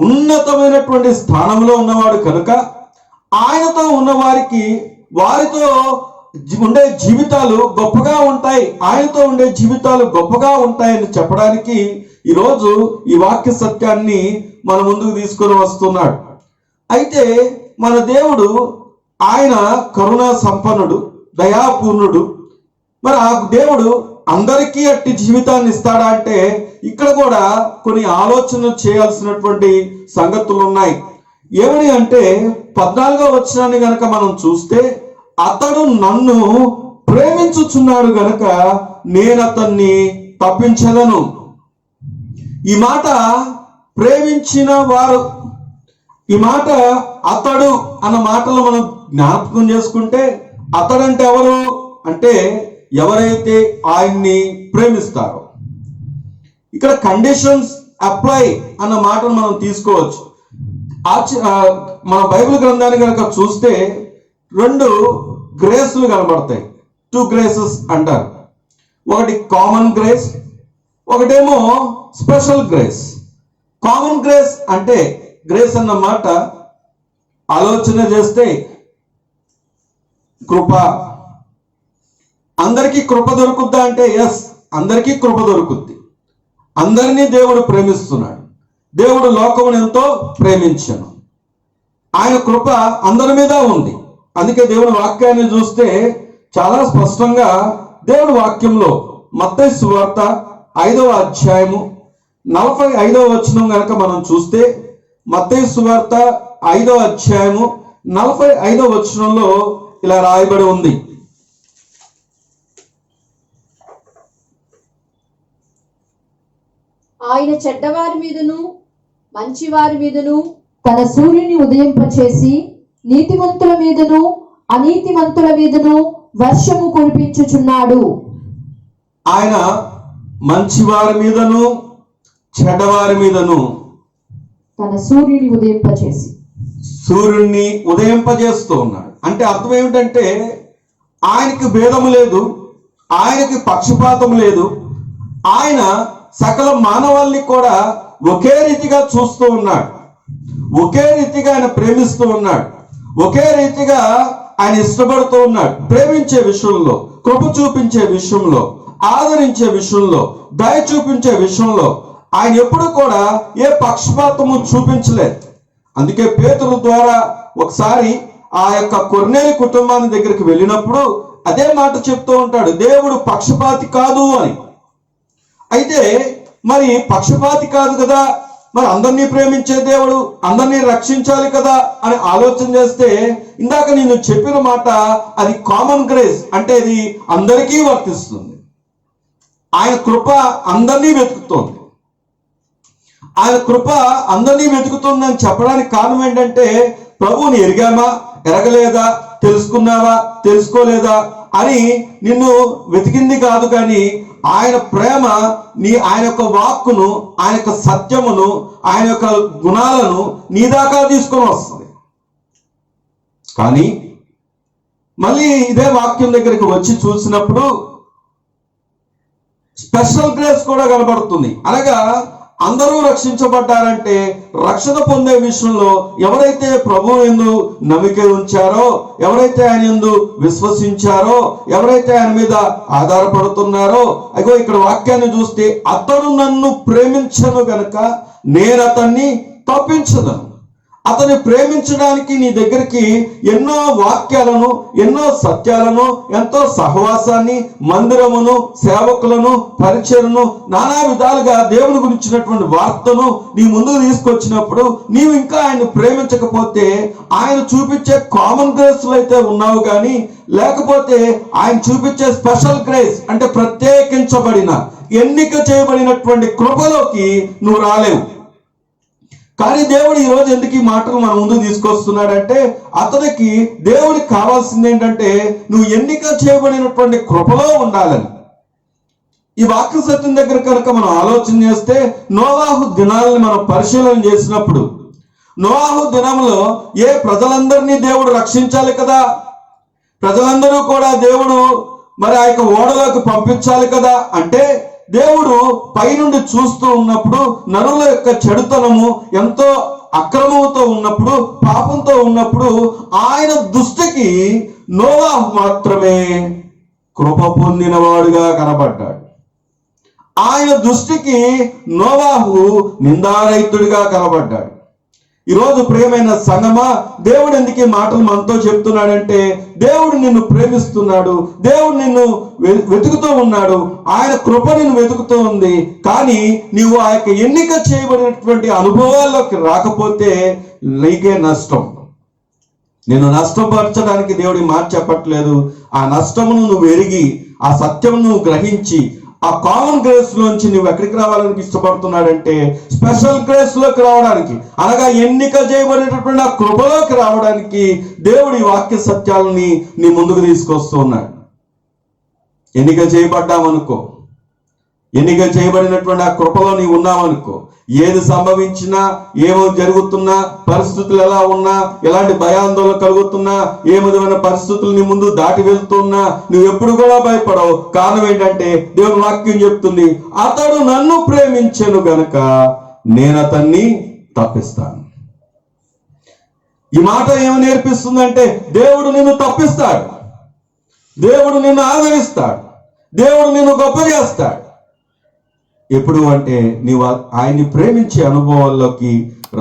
ఉన్నతమైనటువంటి స్థానంలో ఉన్నవాడు కనుక ఆయనతో ఉన్న వారితో ఉండే జీవితాలు గొప్పగా ఉంటాయి, ఆయనతో ఉండే జీవితాలు గొప్పగా ఉంటాయని చెప్పడానికి ఈరోజు ఈ వాక్య సత్యాన్ని మన ముందుకు తీసుకొని వస్తున్నాడు. అయితే మన దేవుడు ఆయన కరుణా సంపన్నుడు, దయాపూర్ణుడు. మరి ఆ దేవుడు అందరికీ అట్టి జీవితాన్ని ఇస్తాడా అంటే ఇక్కడ కూడా కొన్ని ఆలోచనలు చేయాల్సినటువంటి సంగతులు ఉన్నాయి. ఏమని అంటే 14వ వచనాన్ని గనక మనం చూస్తే, అతడు నన్ను ప్రేమించుచున్నాడు గనక నేను అతన్ని తప్పించదను. ఈ మాట ప్రేమించిన వారు, ఈ మాట అతడు అన్న మాటలు మనం జ్ఞాపకం చేసుకుంటే అతడంటే ఎవరు అంటే ఎవరైతే ఆయన్ని ప్రేమిస్తారో. ఇక్కడ కండిషన్స్ అప్లై అన్న మాటను మనం తీసుకోవచ్చు. మన బైబిల్ గ్రంథాన్ని కనుక చూస్తే 2 గ్రేస్లు కనబడతాయి. 2 గ్రేసెస్ అంటారు. ఒకటి కామన్ గ్రేస్, ఒకటేమో స్పెషల్ గ్రేస్. కామన్ గ్రేస్ అంటే గ్రేస్ అన్న మాట ఆలోచన చేస్తే కృప. అందరికీ కృప దొరుకుద్దా అంటే ఎస్, అందరికీ కృప దొరుకుద్ది. అందరినీ దేవుడు ప్రేమిస్తున్నాడు. దేవుడు లోకమును ఎంతో ప్రేమించాను, ఆయన కృప అందరి మీద ఉంది. అందుకే దేవుని వాక్యాన్ని చూస్తే చాలా స్పష్టంగా దేవుడి వాక్యంలో మత్తయి సువార్త 5వ అధ్యాయము 45వ వచనం కనుక మనం చూస్తే, మత్తయి సువార్త 5వ అధ్యాయము 45వ వచనంలో ఇలా రాయబడి ఉంది. ఆయన చెడ్డవారి మీదను మంచివారి మీదను తన సూర్యుని ఉదయింపచేసి నీతిమంతుల మీదను అనీతిమంతుల మీదను వర్షము కురిపించుచున్నాడు. ఆయన మంచివారి మీదను చెడ్డవారి మీదను తన సూర్యుని ఉదయింపజేస్తూ ఉన్నాడు. అంటే అర్థం ఏమిటంటే ఆయనకి భేదము లేదు, ఆయనకి పక్షపాతం లేదు. ఆయన సకల మానవాళ్ళని కూడా ఒకే రీతిగా చూస్తూ ఉన్నాడు, ఒకే రీతిగా ఆయన ప్రేమిస్తూ ఉన్నాడు, ఒకే రీతిగా ఆయన ఇష్టపడుతూ ఉన్నాడు. ప్రేమించే విషయంలో, కృప చూపించే విషయంలో, ఆదరించే విషయంలో, దయ చూపించే విషయంలో ఆయన ఎప్పుడు కూడా ఏ పక్షపాతము చూపించలేదు. అందుకే పేతురు ద్వారా ఒకసారి ఆ యొక్క కొర్నేలి కుటుంబాన్ని దగ్గరికి వెళ్ళినప్పుడు అదే మాట చెప్తూ ఉంటాడు, దేవుడు పక్షపాతి కాదు అని. అయితే మరి పక్షపాతి కాదు కదా, మరి అందరినీ ప్రేమించే దేవుడు, అందరినీ రక్షించాలి కదా అని ఆలోచన చేస్తే ఇందాక నేను చెప్పిన మాట అది కామన్ గ్రేస్, అంటే అది అందరికీ వర్తిస్తుంది. ఆయన కృప అందరినీ వెతుకుతోంది. ఆయన కృప అందరినీ వెతుకుతుందని చెప్పడానికి కారణం ఏంటంటే ప్రభువుని ఎరిగామా, ఎరగలేదా, తెలుసుకున్నావా, తెలుసుకోలేదా అని నిన్ను వెతికింది కాదు, కానీ ఆయన ప్రేమ ఆయన యొక్క వాక్కును, ఆయన యొక్క సత్యమును, ఆయన యొక్క గుణాలను నీ దాకా తీసుకొని వస్తుంది. కానీ మళ్ళీ ఇదే వాక్యం దగ్గరికి వచ్చి చూసినప్పుడు స్పెషల్ గ్రేస్ కూడా కనబడుతుంది. అనగా అందరూ రక్షించబడ్డారంటే రక్షణ పొందే విషయంలో ఎవరైతే ప్రభువు యందు నమ్మిక ఉంచారో, ఎవరైతే ఆయన యందు విశ్వసించారో, ఎవరైతే ఆయన మీద ఆధారపడుతున్నారో, అగో ఇక్కడ వాక్యాన్ని చూస్తే అతడు నన్ను ప్రేమించను గనుక నేను అతన్ని తప్పించదను. అతన్ని ప్రేమించడానికి నీ దగ్గరికి ఎన్నో వాక్యాలను, ఎన్నో సత్యాలను, ఎంతో సహవాసాన్ని, మందిరమును, సేవకులను, పరిచయను, నానా విధాలుగా దేవుని గురించినటువంటి వార్తను నీ ముందుకు తీసుకొచ్చినప్పుడు నీవు ఇంకా ఆయన్ని ప్రేమించకపోతే ఆయన చూపించే కామన్ గ్రేస్లో అయితే ఉన్నావు, కానీ లేకపోతే ఆయన చూపించే స్పెషల్ గ్రేస్ అంటే ప్రత్యేకించబడిన, ఎన్నిక చేయబడినటువంటి కృపలోకి నువ్వు రాలేవు. కానీ దేవుడు ఈరోజు ఎందుకు ఈ మాటలు మన ముందు తీసుకొస్తున్నాడంటే అతనికి దేవుడికి కావాల్సింది ఏంటంటే నువ్వు ఎన్నిక చేయబడినటువంటి కృపలో ఉండాలని. ఈ వాక్య సత్యం దగ్గర కనుక మనం ఆలోచన చేస్తే నోవాహు దినాలని మనం పరిశీలన చేసినప్పుడు నోవాహు దినంలో ప్రజలందరినీ దేవుడు రక్షించాలి కదా, ప్రజలందరూ కూడా దేవుడు మరి ఆ యొక్క ఓడలోకి పంపించాలి కదా. అంటే దేవుడు పైనుండి చూస్తూ ఉన్నప్పుడు నరుల యొక్క చెడుతనము ఎంతో అక్రమంతో ఉన్నప్పుడు, పాపంతో ఉన్నప్పుడు ఆయన దృష్టికి నోవాహు మాత్రమే కృప పొందినవాడుగా కనబడ్డాడు. ఆయన దృష్టికి నోవాహు నిందారహితుడిగా కనబడ్డాడు. ఈరోజు ప్రియమైన సంగమా, దేవుడు ఎందుకు ఈ మాటలు మనతో చెప్తున్నాడంటే దేవుడు నిన్ను ప్రేమిస్తున్నాడు, దేవుడు నిన్ను వెతుకుతూ ఉన్నాడు, ఆయన కృప నిన్ను వెతుకుతూ ఉంది. కానీ నీవు ఆ యొక్క ఎన్నిక చేయబడినటువంటి అనుభవాల్లోకి రాకపోతే నీకే నష్టం. నేను నష్టపరచడానికి దేవుడి మాట చెప్పట్లేదు. ఆ నష్టమును నువ్వు ఎరిగి, ఆ సత్యమును నువ్వు గ్రహించి, ఆ కామన్ గ్రేస్ లోంచి నువ్వు ఎక్కడికి రావాలని ఇష్టపడుతున్నాడంటే స్పెషల్ గ్రేస్ లోకి రావడానికి, అనగా ఎన్నిక చేయబడినటువంటి ఆ కృపలోకి రావడానికి దేవుడి వాక్య సత్యాలని నీ ముందుకు తీసుకొస్తూ ఉన్నాడు. ఎన్నిక చేయబడ్డామనుకో, ఎన్నిక చేయబడినటువంటి ఆ కృపలో నీవు ఉన్నావనుకో, ఏది సంభవించినా, ఏమో జరుగుతున్నా, పరిస్థితులు ఎలా ఉన్నా, ఎలాంటి భయాందోళన కలుగుతున్నా, ఏ విధమైన పరిస్థితులు నీ ముందు దాటి వెళ్తున్నా నువ్వు ఎప్పుడు కూడా భయపడవు. కారణం ఏంటంటే దేవుని వాక్యం చెప్తుంది, అతడు నన్ను ప్రేమించెను గనుక నేను అతన్ని తప్పిస్తాను. ఈ మాట ఏమి నేర్పిస్తుందంటే దేవుడు నిన్ను తప్పిస్తాడు, దేవుడు నిన్ను ఆదరిస్తాడు, దేవుడు నిన్ను గొప్ప చేస్తాడు. ఎప్పుడు అంటే నీవు ఆయన్ని ప్రేమించే అనుభవాల్లోకి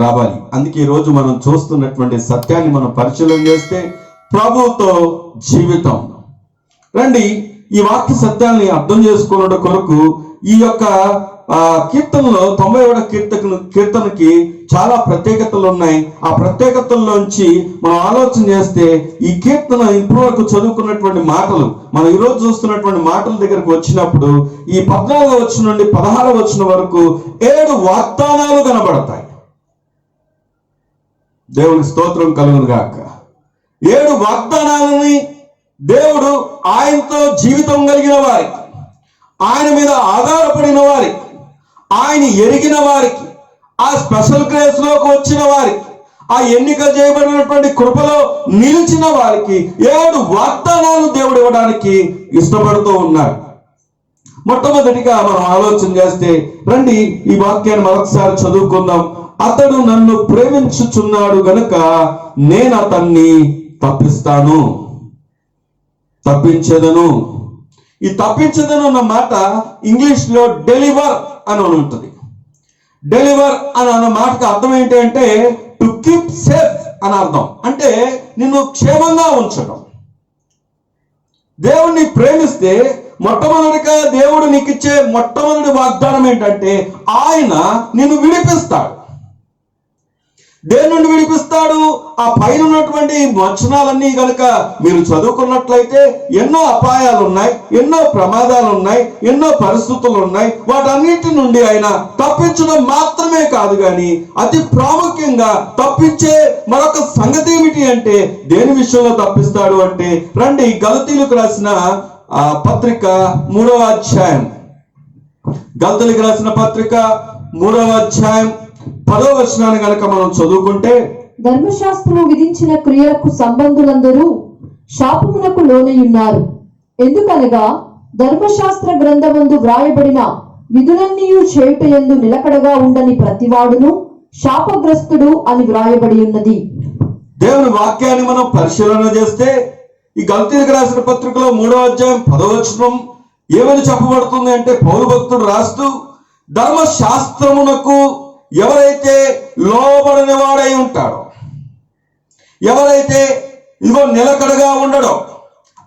రావాలి. అందుకే ఈరోజు మనం చూస్తున్నటువంటి సత్యాన్ని మనం పరిశీలన చేస్తే ప్రభువుతో జీవితం. రండి, ఈ వాక్య సత్యాన్ని అర్థం చేసుకున్న కొరకు ఈ యొక్క కీర్తనలో 91వ కీర్తనకి చాలా ప్రత్యేకతలు ఉన్నాయి. ఆ ప్రత్యేకతల్లోంచి మనం ఆలోచన చేస్తే ఈ కీర్తన ఇప్పటివరకు చదువుకున్నటువంటి మాటలు, మనం ఈరోజు చూస్తున్నటువంటి మాటల దగ్గరకు వచ్చినప్పుడు ఈ 14వ వచనం నుండి 16వ వచనం వరకు 7 వాగ్దానాలు కనబడతాయి. దేవునికి స్తోత్రం కలుగును గాక. 7 వాగ్దానాలని దేవుడు ఆయనతో జీవితం కలిగిన వారికి, ఆయన మీద ఆధారపడిన వారికి, ఆయన ఎరిగిన వారికి, ఆ స్పెషల్ గ్రేస్ లోకి వచ్చిన వారికి, ఆ ఎన్నిక చేయబడినటువంటి కృపలో నిలిచిన వారికి 7 వాగ్దానాలు దేవుడు ఇవ్వడానికి ఇష్టపడుతూ ఉన్నాడు. మొట్టమొదటిగా మనం ఆలోచన చేస్తే రండి, ఈ వాక్యాన్ని మరొకసారి చదువుకుందాం. అతడు నన్ను ప్రేమించుచున్నాడు గనుక నేను అతన్ని తప్పిస్తాను, తప్పించదను. ఈ తప్పించదను అన్న మాట ఇంగ్లీష్ లో డెలివర్ అని ఉంటుంది. డెలివర్ అని అన్న మాటకు అర్థం ఏంటి అంటే టు కీప్ సేఫ్ అని అర్థం. అంటే నిన్ను క్షేమంగా ఉంచడం. దేవుణ్ణి ప్రేమిస్తే మొట్టమొదటిగా దేవుడు నీకు ఇచ్చే మొట్టమొదటి వాగ్దానం ఏంటంటే ఆయన నిన్ను విడిపిస్తాడు. దేని నుండి విడిపిస్తాడు? ఆ పైన ఉన్నటువంటి వచనాలన్నీ కనుక మీరు చదువుకున్నట్లయితే ఎన్నో అపాయాలు ఉన్నాయి, ఎన్నో ప్రమాదాలు ఉన్నాయి, ఎన్నో పరిస్థితులు ఉన్నాయి. వాటన్నిటి నుండి ఆయన తప్పించడం మాత్రమే కాదు, కానీ అతి ప్రాముఖ్యంగా తప్పించే మరొక సంగతి ఏమిటి అంటే దేని విషయంలో తప్పిస్తాడు అంటే, రండి గలతీయులకు రాసిన పత్రిక 3వ అధ్యాయం, గలతీయులకు రాసిన పత్రిక 3వ అధ్యాయం 10వ వచనాన్ని కనుక మనం చదువుకుంటే, ధర్మశాస్త్రము విధించిన క్రియలకు సంబంధులందరూ శాపమునకు లోనయ్యున్నారు. ఎందుకనగా ధర్మశాస్త్ర గ్రంథమందు వ్రాయబడిన విధులన్నీ చేయుటయందు నిలకడగా ఉండని ప్రతివాడును శాపగ్రస్తుడు అని వ్రాయబడి ఉన్నది. దేవుని వాక్యాన్ని మనం పరిశీలన చేస్తే ఈ గలతీయులకు రాసిన పత్రికలో 3వ అధ్యాయం 10వ వచనం ఏమని చెప్పబడుతుంది అంటే, పౌలు భక్తుడు రాస్తూ, ధర్మశాస్త్రమునకు ఎవరైతే లోబడని వాడై ఉంటాడో, ఎవరైతే ఇదిగో నిలకడగా ఉండడో,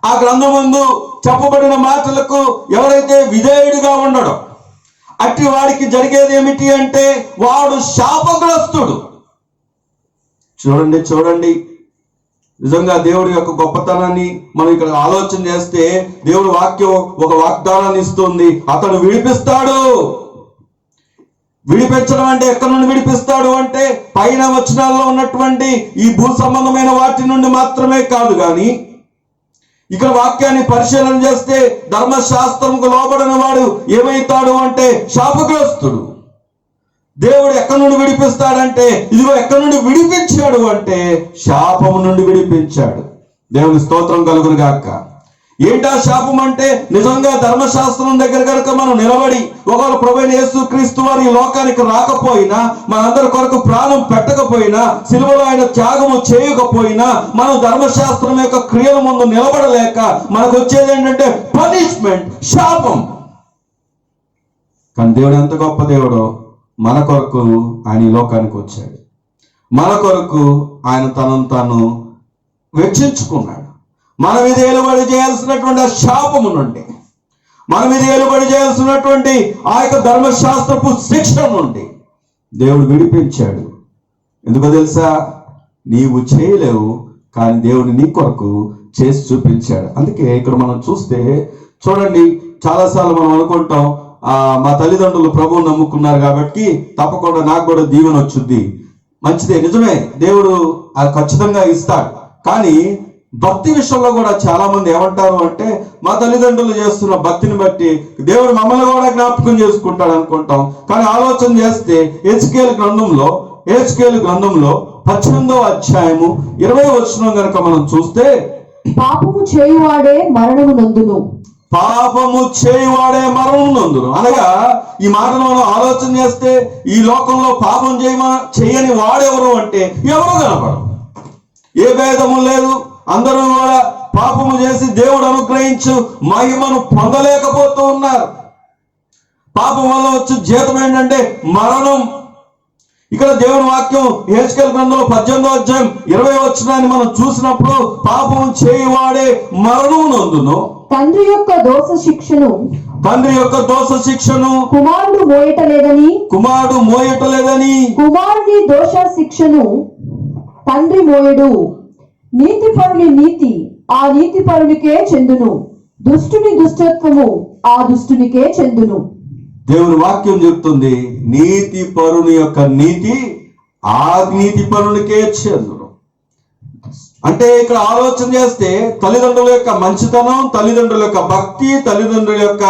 ఆ గ్రంథమందు చెప్పబడిన మాటలకు ఎవరైతే విధేయుడిగా ఉండడో, అట్టి వాడికి జరిగేది ఏమిటి అంటే వాడు శాపగ్రస్తుడు. చూడండి చూడండి, నిజంగా దేవుడి యొక్క గొప్పతనాన్ని మనం ఇక్కడ ఆలోచన చేస్తే, దేవుడి వాక్యం ఒక వాగ్దానాన్ని ఇస్తుంది. అతడు విడిపిస్తాడు. విడిపించడం అంటే ఎక్కడి నుండి విడిపిస్తాడు అంటే పైన వచనాల్లో ఉన్నటువంటి ఈ భూ సంబంధమైన వాటి నుండి మాత్రమే కాదు, కానీ ఇక్కడ వాక్యాన్ని పరిశీలన చేస్తే ధర్మశాస్త్రంకు లోబడిన వాడు ఏమైతాడు అంటే శాపగ్రస్తుడు. దేవుడు ఎక్కడి నుండి విడిపిస్తాడంటే, ఇదిగో ఎక్కడి నుండి విడిపించాడు అంటే శాపము నుండి విడిపించాడు. దేవుని స్తోత్రం కలుగును గాక. ఏంటా శాపం అంటే, నిజంగా ధర్మశాస్త్రం దగ్గర కనుక మనం నిలబడి ఒకవేళ ప్రభువైన యేసుక్రీస్తు వారు ఈ లోకానికి రాకపోయినా, మనందరి కొరకు ప్రాణం పెట్టకపోయినా, సిలువలో ఆయన త్యాగము చేయకపోయినా, మనం ధర్మశాస్త్రం యొక్క క్రియల ముందు నిలబడలేక మనకు వచ్చేది ఏంటంటే పనిష్మెంట్, శాపం. కానీ దేవుడు ఎంత గొప్ప దేవుడో, మన కొరకు ఆయన ఈ లోకానికి వచ్చాడు. మన కొరకు ఆయన తనను తాను వెచ్చించుకున్నాడు. మన మీద ఏలుబడి చేయాల్సినటువంటి ఆ శాపము నుండి, మన మీద ఏలుబడి చేయాల్సినటువంటి ఆ యొక్క ధర్మశాస్త్రపు శిక్ష నుండి దేవుడు విడిపించాడు. ఎందుకో తెలుసా? నీవు చేయలేవు, కానీ దేవుడు నీ కొరకు చేసి చూపించాడు. అందుకే ఇక్కడ మనం చూస్తే చూడండి, చాలాసార్లు మనం అనుకుంటాం, మా తల్లిదండ్రులు ప్రభువుని నమ్ముకున్నారు కాబట్టి తప్పకుండా నాకు కూడా దీవెన వచ్చుద్ది. మంచిదే, నిజమే, దేవుడు ఖచ్చితంగా ఇస్తాడు. కానీ భక్తి విషయంలో కూడా చాలా మంది ఏమంటారు అంటే, మా తల్లిదండ్రులు చేస్తున్న భక్తిని బట్టి దేవుడు మమ్మల్ని కూడా జ్ఞాపకం చేసుకుంటాడు అనుకుంటాం. కానీ ఆలోచన చేస్తే హెచ్కేలు గ్రంథంలో 18వ అధ్యాయము 20వ వచనం కనుక మనం చూస్తే, పాపము చేయువాడే మరణము నందును. పాపము చేయువాడే మరణం నందును. అనగా ఈ మాటను మనం ఆలోచన చేస్తే, ఈ లోకంలో పాపం చేయని వాడెవరు అంటే ఎవరు కనపడరు. ఏ భేదము లేదు, అందరూ కూడా పాపము చేసి దేవుడు అనుగ్రహించు మహిమను పొందలేకపోతూ ఉన్నారు. పాపం వల్ల వచ్చే జీతం ఏంటంటే మరణం. ఇక్కడ దేవుని వాక్యం హెచ్కేలు గ్రంథంలో 18వ అధ్యాయం 20వ వచనాన్ని మనం చూసినప్పుడు, పాపం చేయువాడే మరణం నందును. తండ్రి యొక్క దోష శిక్షను కుమారుడు మోయటలేదని కుమారుని దోష శిక్షను తండ్రి మోయడు. నీతిపరుని నీతి ఆ నీతిపరునికే చెందును, దుష్టుని దుష్టత్వము ఆ దుష్టునికే చెందును. దేవుని వాక్యం చెప్తుంది, నీతి పరుని యొక్క నీతి ఆ నీతి పరునికే చెందును. అంటే ఇక్కడ ఆలోచన చేస్తే తల్లిదండ్రుల యొక్క మంచితనం, తల్లిదండ్రుల యొక్క భక్తి, తల్లిదండ్రుల యొక్క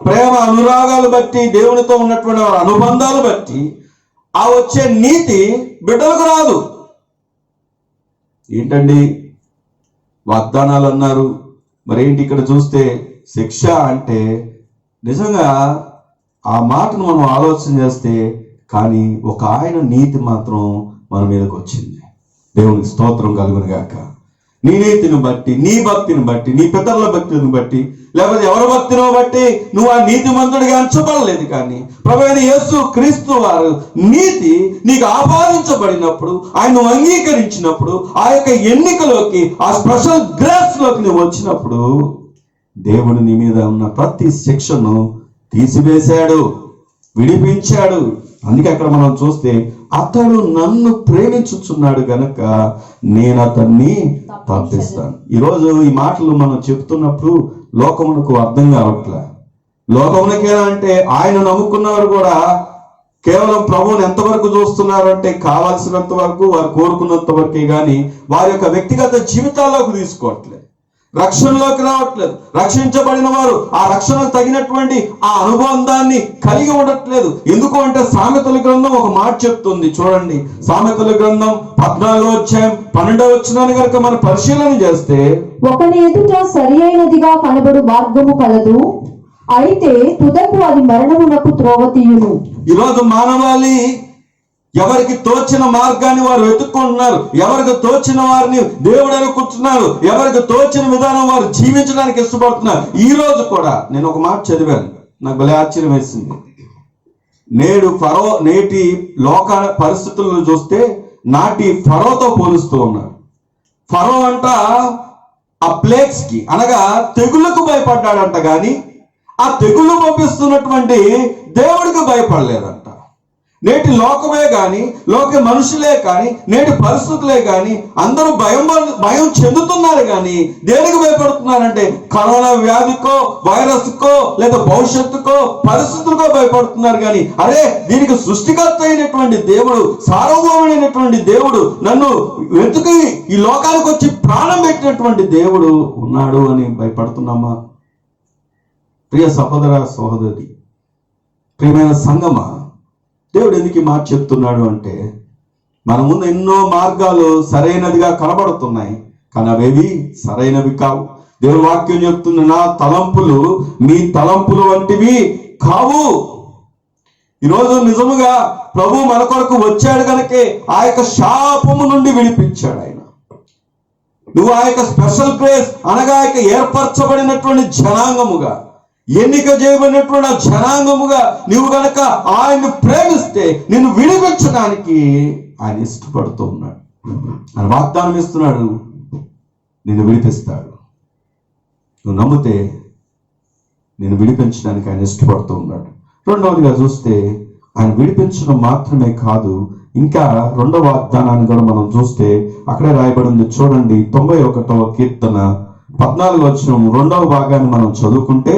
ప్రేమ అనురాగాలు బట్టి, దేవునితో ఉన్నటువంటి అనుబంధాలు బట్టి ఆ వచ్చే నీతి బిడ్డలకు రాదు. ఏంటండి వాగ్దానాలు అన్నారు, మరేంటి ఇక్కడ చూస్తే శిక్ష అంటే, నిజంగా ఆ మాటను మనం ఆలోచన చేస్తే కానీ ఒక ఆయన నీతి మాత్రం మన మీదకి వచ్చింది. దేవునికి స్తోత్రం కలుగును గాక. నీ నీతిని బట్టి, నీ భక్తిని బట్టి, నీ పితరుల భక్తిని బట్టి, లేకపోతే ఎవరి భక్తినో బట్టి నువ్వు ఆ నీతిమంతుడిగా ఎంచబడలేదు. కానీ ప్రభువైన యేసు క్రీస్తు వారు నీతి నీకు ఆపాదించబడినప్పుడు, ఆయన అంగీకరించినప్పుడు, ఆ యొక్క ఎన్నికలోకి, ఆ స్పెషల్ గ్రేస్ లోకి నువ్వు వచ్చినప్పుడు, దేవుడు నీ మీద ఉన్న ప్రతి శిక్షను తీసివేశాడు, విడిపించాడు. అందుకే అక్కడ మనం చూస్తే అతడు నన్ను ప్రేమించుచున్నాడు గనక నేను అతన్ని తప్పిస్తాను. ఈరోజు ఈ మాటలు మనం చెప్తున్నప్పుడు లోకమునకు అర్థం కావట్లే. లోకమునకి ఎలా అంటే ఆయన నమ్ముకున్నవారు కూడా కేవలం ప్రభువుని ఎంతవరకు చూస్తున్నారు అంటే కావాల్సినంత వరకు, వారు కోరుకున్నంత వరకే కానీ వారి యొక్క వ్యక్తిగత జీవితాల్లోకి తీసుకోవట్లేదు, రక్షణలోకి రావట్లేదు. రక్షించబడిన వారు ఆ రక్షణకు తగినటువంటి ఆ అనుబంధాన్ని కలిగి ఉండట్లేదు. ఎందుకు అంటే సామెతల గ్రంథం ఒక మాట చెప్తుంది. చూడండి, సామెతల గ్రంథం 14వ అధ్యాయం 12వ వచనాన్ని కనుక మనం పరిశీలన చేస్తే, ఒకని ఎదుట సరి అయినదిగా కనబడు మార్గము కలదు, అయితే తుదకు అది మరణమునకు త్రోవ తీయును. ఈరోజు మానవాళి ఎవరికి తోచిన మార్గాన్ని వారు వెతుక్కుంటున్నారు, ఎవరికి తోచిన వారిని దేవుడు అనుకుంటున్నారు, ఎవరికి తోచిన విధానం వారు జీవించడానికి ఇష్టపడుతున్నారు. ఈ రోజు కూడా నేను ఒక మాట చదివాను, నాకు భలే ఆశ్చర్యం వేసింది. నేటి లోక పరిస్థితులను చూస్తే నాటి ఫరోతో పోలుస్తూ ఉన్నారు. ఫరో అంట ఆ ప్లేగ్స్ కి అనగా తెగుళ్లకు భయపడ్డాడంట, కానీ ఆ తెగుళ్ళు పంపిస్తున్నటువంటి దేవుడికి భయపడలేదంట. నేటి లోకమే కానీ, లోక మనుషులే కానీ, నేటి పరిస్థితులే కానీ అందరూ భయం చెందుతున్నారు. కానీ దేనికి భయపడుతున్నారంటే కరోనా వ్యాధికో, వైరస్కో, లేదా భవిష్యత్తుకో, పరిస్థితులకో భయపడుతున్నారు. కానీ అరే, దీనికి సృష్టికర్త అయినటువంటి దేవుడు, సార్వభౌముడైనటువంటి దేవుడు, నన్ను వెతుకి ఈ లోకానికి వచ్చి ప్రాణం పెట్టినటువంటి దేవుడు ఉన్నాడు అని భయపడుతున్నామా? ప్రియ సహోదర సహోదరి, ప్రియమైన సంగమా, దేవుడు ఎందుకు ఈ మాట చెప్తున్నాడు అంటే మన ముందు ఎన్నో మార్గాలు సరైనదిగా కనబడుతున్నాయి, కానీ అవేవి సరైనవి కావు. దేవుడు వాక్యం చెప్తుంది, నా తలంపులు మీ తలంపులు వంటివి కావు. ఈరోజు నిజముగా ప్రభు మన కొరకు వచ్చాడు కనుకే ఆ యొక్క శాపము నుండి విడిపించాడు ఆయన. నువ్వు ఆ యొక్క స్పెషల్ గ్రేస్ అనగా ఆ యొక్క ఏర్పరచబడినటువంటి జనాంగముగా, ఎన్నిక చేయబడినటువంటి ఆ జనాంగముగా నువ్వు గనక ఆయన్ని ప్రేమిస్తే నిన్ను విడిపించడానికి ఆయన ఇష్టపడుతూ ఉన్నాడు. ఆయన వాగ్దానం ఇస్తున్నాడు, నిన్ను విడిపిస్తాడు. నువ్వు నమ్మితే నిన్ను విడిపించడానికి ఆయన ఇష్టపడుతూ ఉన్నాడు. రెండవదిగా చూస్తే ఆయన విడిపించడం మాత్రమే కాదు, ఇంకా రెండవ వాగ్దానాన్ని కూడా మనం చూస్తే అక్కడే రాయబడింది. చూడండి, 91వ కీర్తన 14వ వచనం రెండవ భాగాన్ని మనం చదువుకుంటే,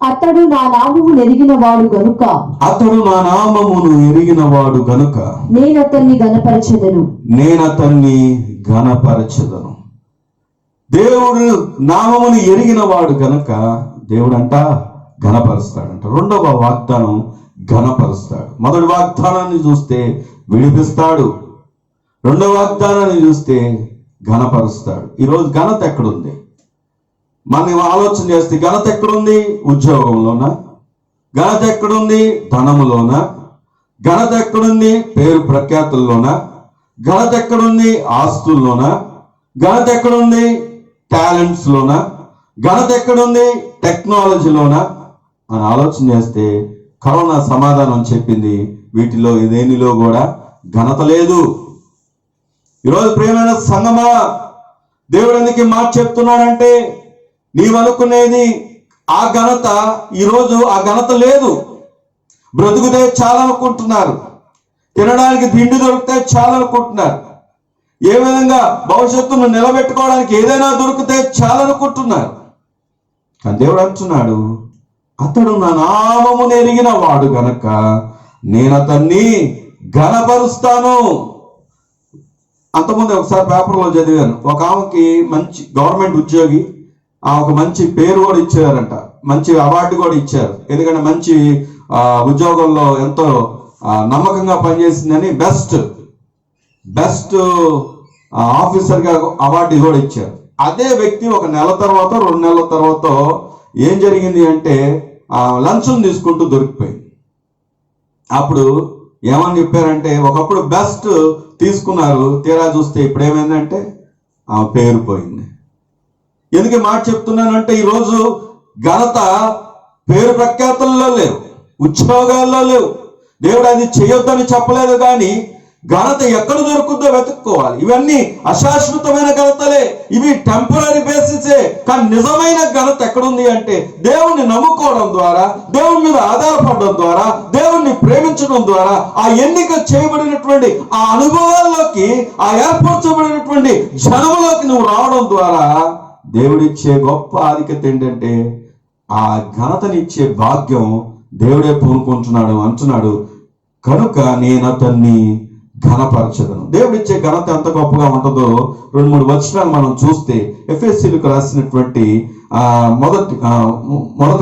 అతడు నా నామమును ఎరిగిన వాడు గనుక, అతడు నా నామమును ఎరిగిన వాడు గనుక నేనతన్ని గణపరచెదను, నేనతన్ని ఘనపరచెదను. దేవుడు నామమును ఎరిగిన వాడు గనుక దేవుడంట ఘనపరుస్తాడంట. రెండవ వాగ్దానం ఘనపరుస్తాడు. మొదటి వాగ్దానాన్ని చూస్తే విడిపిస్తాడు, రెండవ వాగ్దానాన్ని చూస్తే ఘనపరుస్తాడు. ఈరోజు ఘనత ఎక్కడుంది? మనం ఆలోచన చేస్తే ఘనత ఎక్కడుంది? ఉద్యోగంలోనా? ఘనత ఎక్కడుంది? ధనములోనా? ఘనత ఎక్కడుంది? పేరు ప్రఖ్యాతుల్లోనా? ఘనత ఎక్కడుంది? ఆస్తుల్లోనా? ఘనత ఎక్కడుంది? టాలెంట్స్ లోనా? ఘనత ఎక్కడుంది? టెక్నాలజీలోనా అని ఆలోచన చేస్తే కరోనా సమాధానం చెప్పింది, వీటిలో దేనిలో కూడా ఘనత లేదు. ఈరోజు ప్రియమైన సంగమా, దేవుడు ఎందుకు ఈ మాట చెప్తున్నాడంటే నీవనుకునేది ఆ ఘనత ఈరోజు ఆ ఘనత లేదు. బ్రతుకుతే చాలా అనుకుంటున్నారు, తినడానికి తిండి దొరికితే చాలా అనుకుంటున్నారు, ఏ విధంగా భవిష్యత్తును నిలబెట్టుకోవడానికి ఏదైనా దొరికితే చాలా అనుకుంటున్నారు. కానీ దేవుడు అంటున్నాడు, అతడు నా నామమును ఎరిగిన వాడు గనక నేను అతన్ని ఘనపరుస్తాను. అంతకుముందు ఒకసారి పేపర్లో చదివాను, ఒక ఆమెకి మంచి గవర్నమెంట్ ఉద్యోగి, ఒక మంచి పేరు కూడా ఇచ్చారంట, మంచి అవార్డు కూడా ఇచ్చారు. ఎందుకంటే మంచి ఉద్యోగంలో ఎంతో నమ్మకంగా పనిచేసిందని బెస్ట్ ఆఫీసర్గా అవార్డు కూడా ఇచ్చారు. అదే వ్యక్తి ఒక నెల తర్వాత 2 నెలల తర్వాత ఏం జరిగింది అంటే లంచం తీసుకుంటూ దొరికిపోయింది. అప్పుడు ఏమని చెప్పారంటే, ఒకప్పుడు బెస్ట్ తీసుకున్నారు, తీరా చూస్తే ఇప్పుడు ఏమైందంటే పేరు పోయింది. ఎందుకు మాట చెప్తున్నానంటే ఈరోజు ఘనత పేరు ప్రఖ్యాతుల్లో లేవు, ఉద్యోగాల్లో లేవు. దేవుడు అది చేయొద్దని చెప్పలేదు, కానీ ఘనత ఎక్కడ దొరుకుతుందో వెతుక్కోవాలి. ఇవన్నీ అశాశ్వతమైన ఘనతలే, ఇవి టెంపరీ బేసిసే. కానీ నిజమైన ఘనత ఎక్కడుంది అంటే దేవుణ్ణి నమ్ముకోవడం ద్వారా, దేవుని మీద ఆధారపడడం ద్వారా, దేవుణ్ణి ప్రేమించడం ద్వారా, ఆ ఎన్నిక చేయబడినటువంటి ఆ అనుభవాల్లోకి, ఆ ఏర్పరచబడినటువంటి జనములోకి నువ్వు రావడం ద్వారా దేవుడిచ్చే గొప్ప ఆధిక్యత ఏంటంటే ఆ ఘనతనిచ్చే భాగ్యం దేవుడే పూనుకుంటున్నాడు అంటున్నాడు. కనుక నేను అతన్ని ఘనపరచదను. దేవుడిచ్చే ఘనత ఎంత గొప్పగా ఉంటుందో 2-3 వచనాలు మనం చూస్తే, ఎఫెసీలకు రాసినటువంటి మొదటి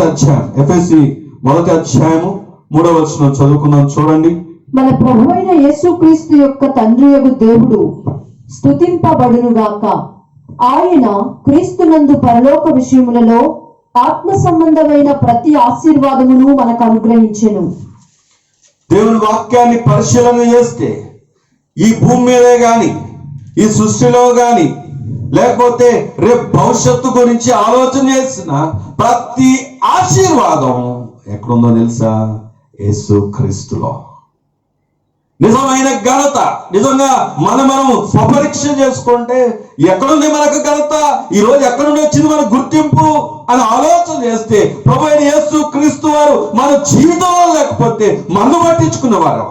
అధ్యాయం, ఎఫెసీ 1వ అధ్యాయము 3వ వచనం చదువుకుందాం. చూడండి. మన ప్రభువైన యేసుక్రీస్తు యొక్క తండ్రియగు దేవుడు స్తుతింపబడును గాక. ఆయన క్రీస్తునందు పరలోక విషయములలో ఆత్మ సంబంధమైన ప్రతి ఆశీర్వాదమును మనకు అనుగ్రహించెను. దేవుని వాక్యాన్ని పరిశీలన చేస్తే ఈ భూమి మీదే గాని, ఈ సృష్టిలో గాని, లేకపోతే రేపు భవిష్యత్తు గురించి ఆలోచన చేసిన ప్రతి ఆశీర్వాదం ఎక్కడుందో తెలుసా? యేసు క్రీస్తులో. నిజమైన ఘనత, నిజంగా మనం స్వపరీక్ష చేసుకుంటే ఎక్కడుంది మనకు ఘనత, ఈ రోజు ఎక్కడ నుండి వచ్చింది మన గుర్తింపు అని ఆలోచన చేస్తే, ప్రభు అయిన యేసు క్రీస్తు వారు మన జీవితంలో లేకపోతే మనను పట్టించుకున్నవారు.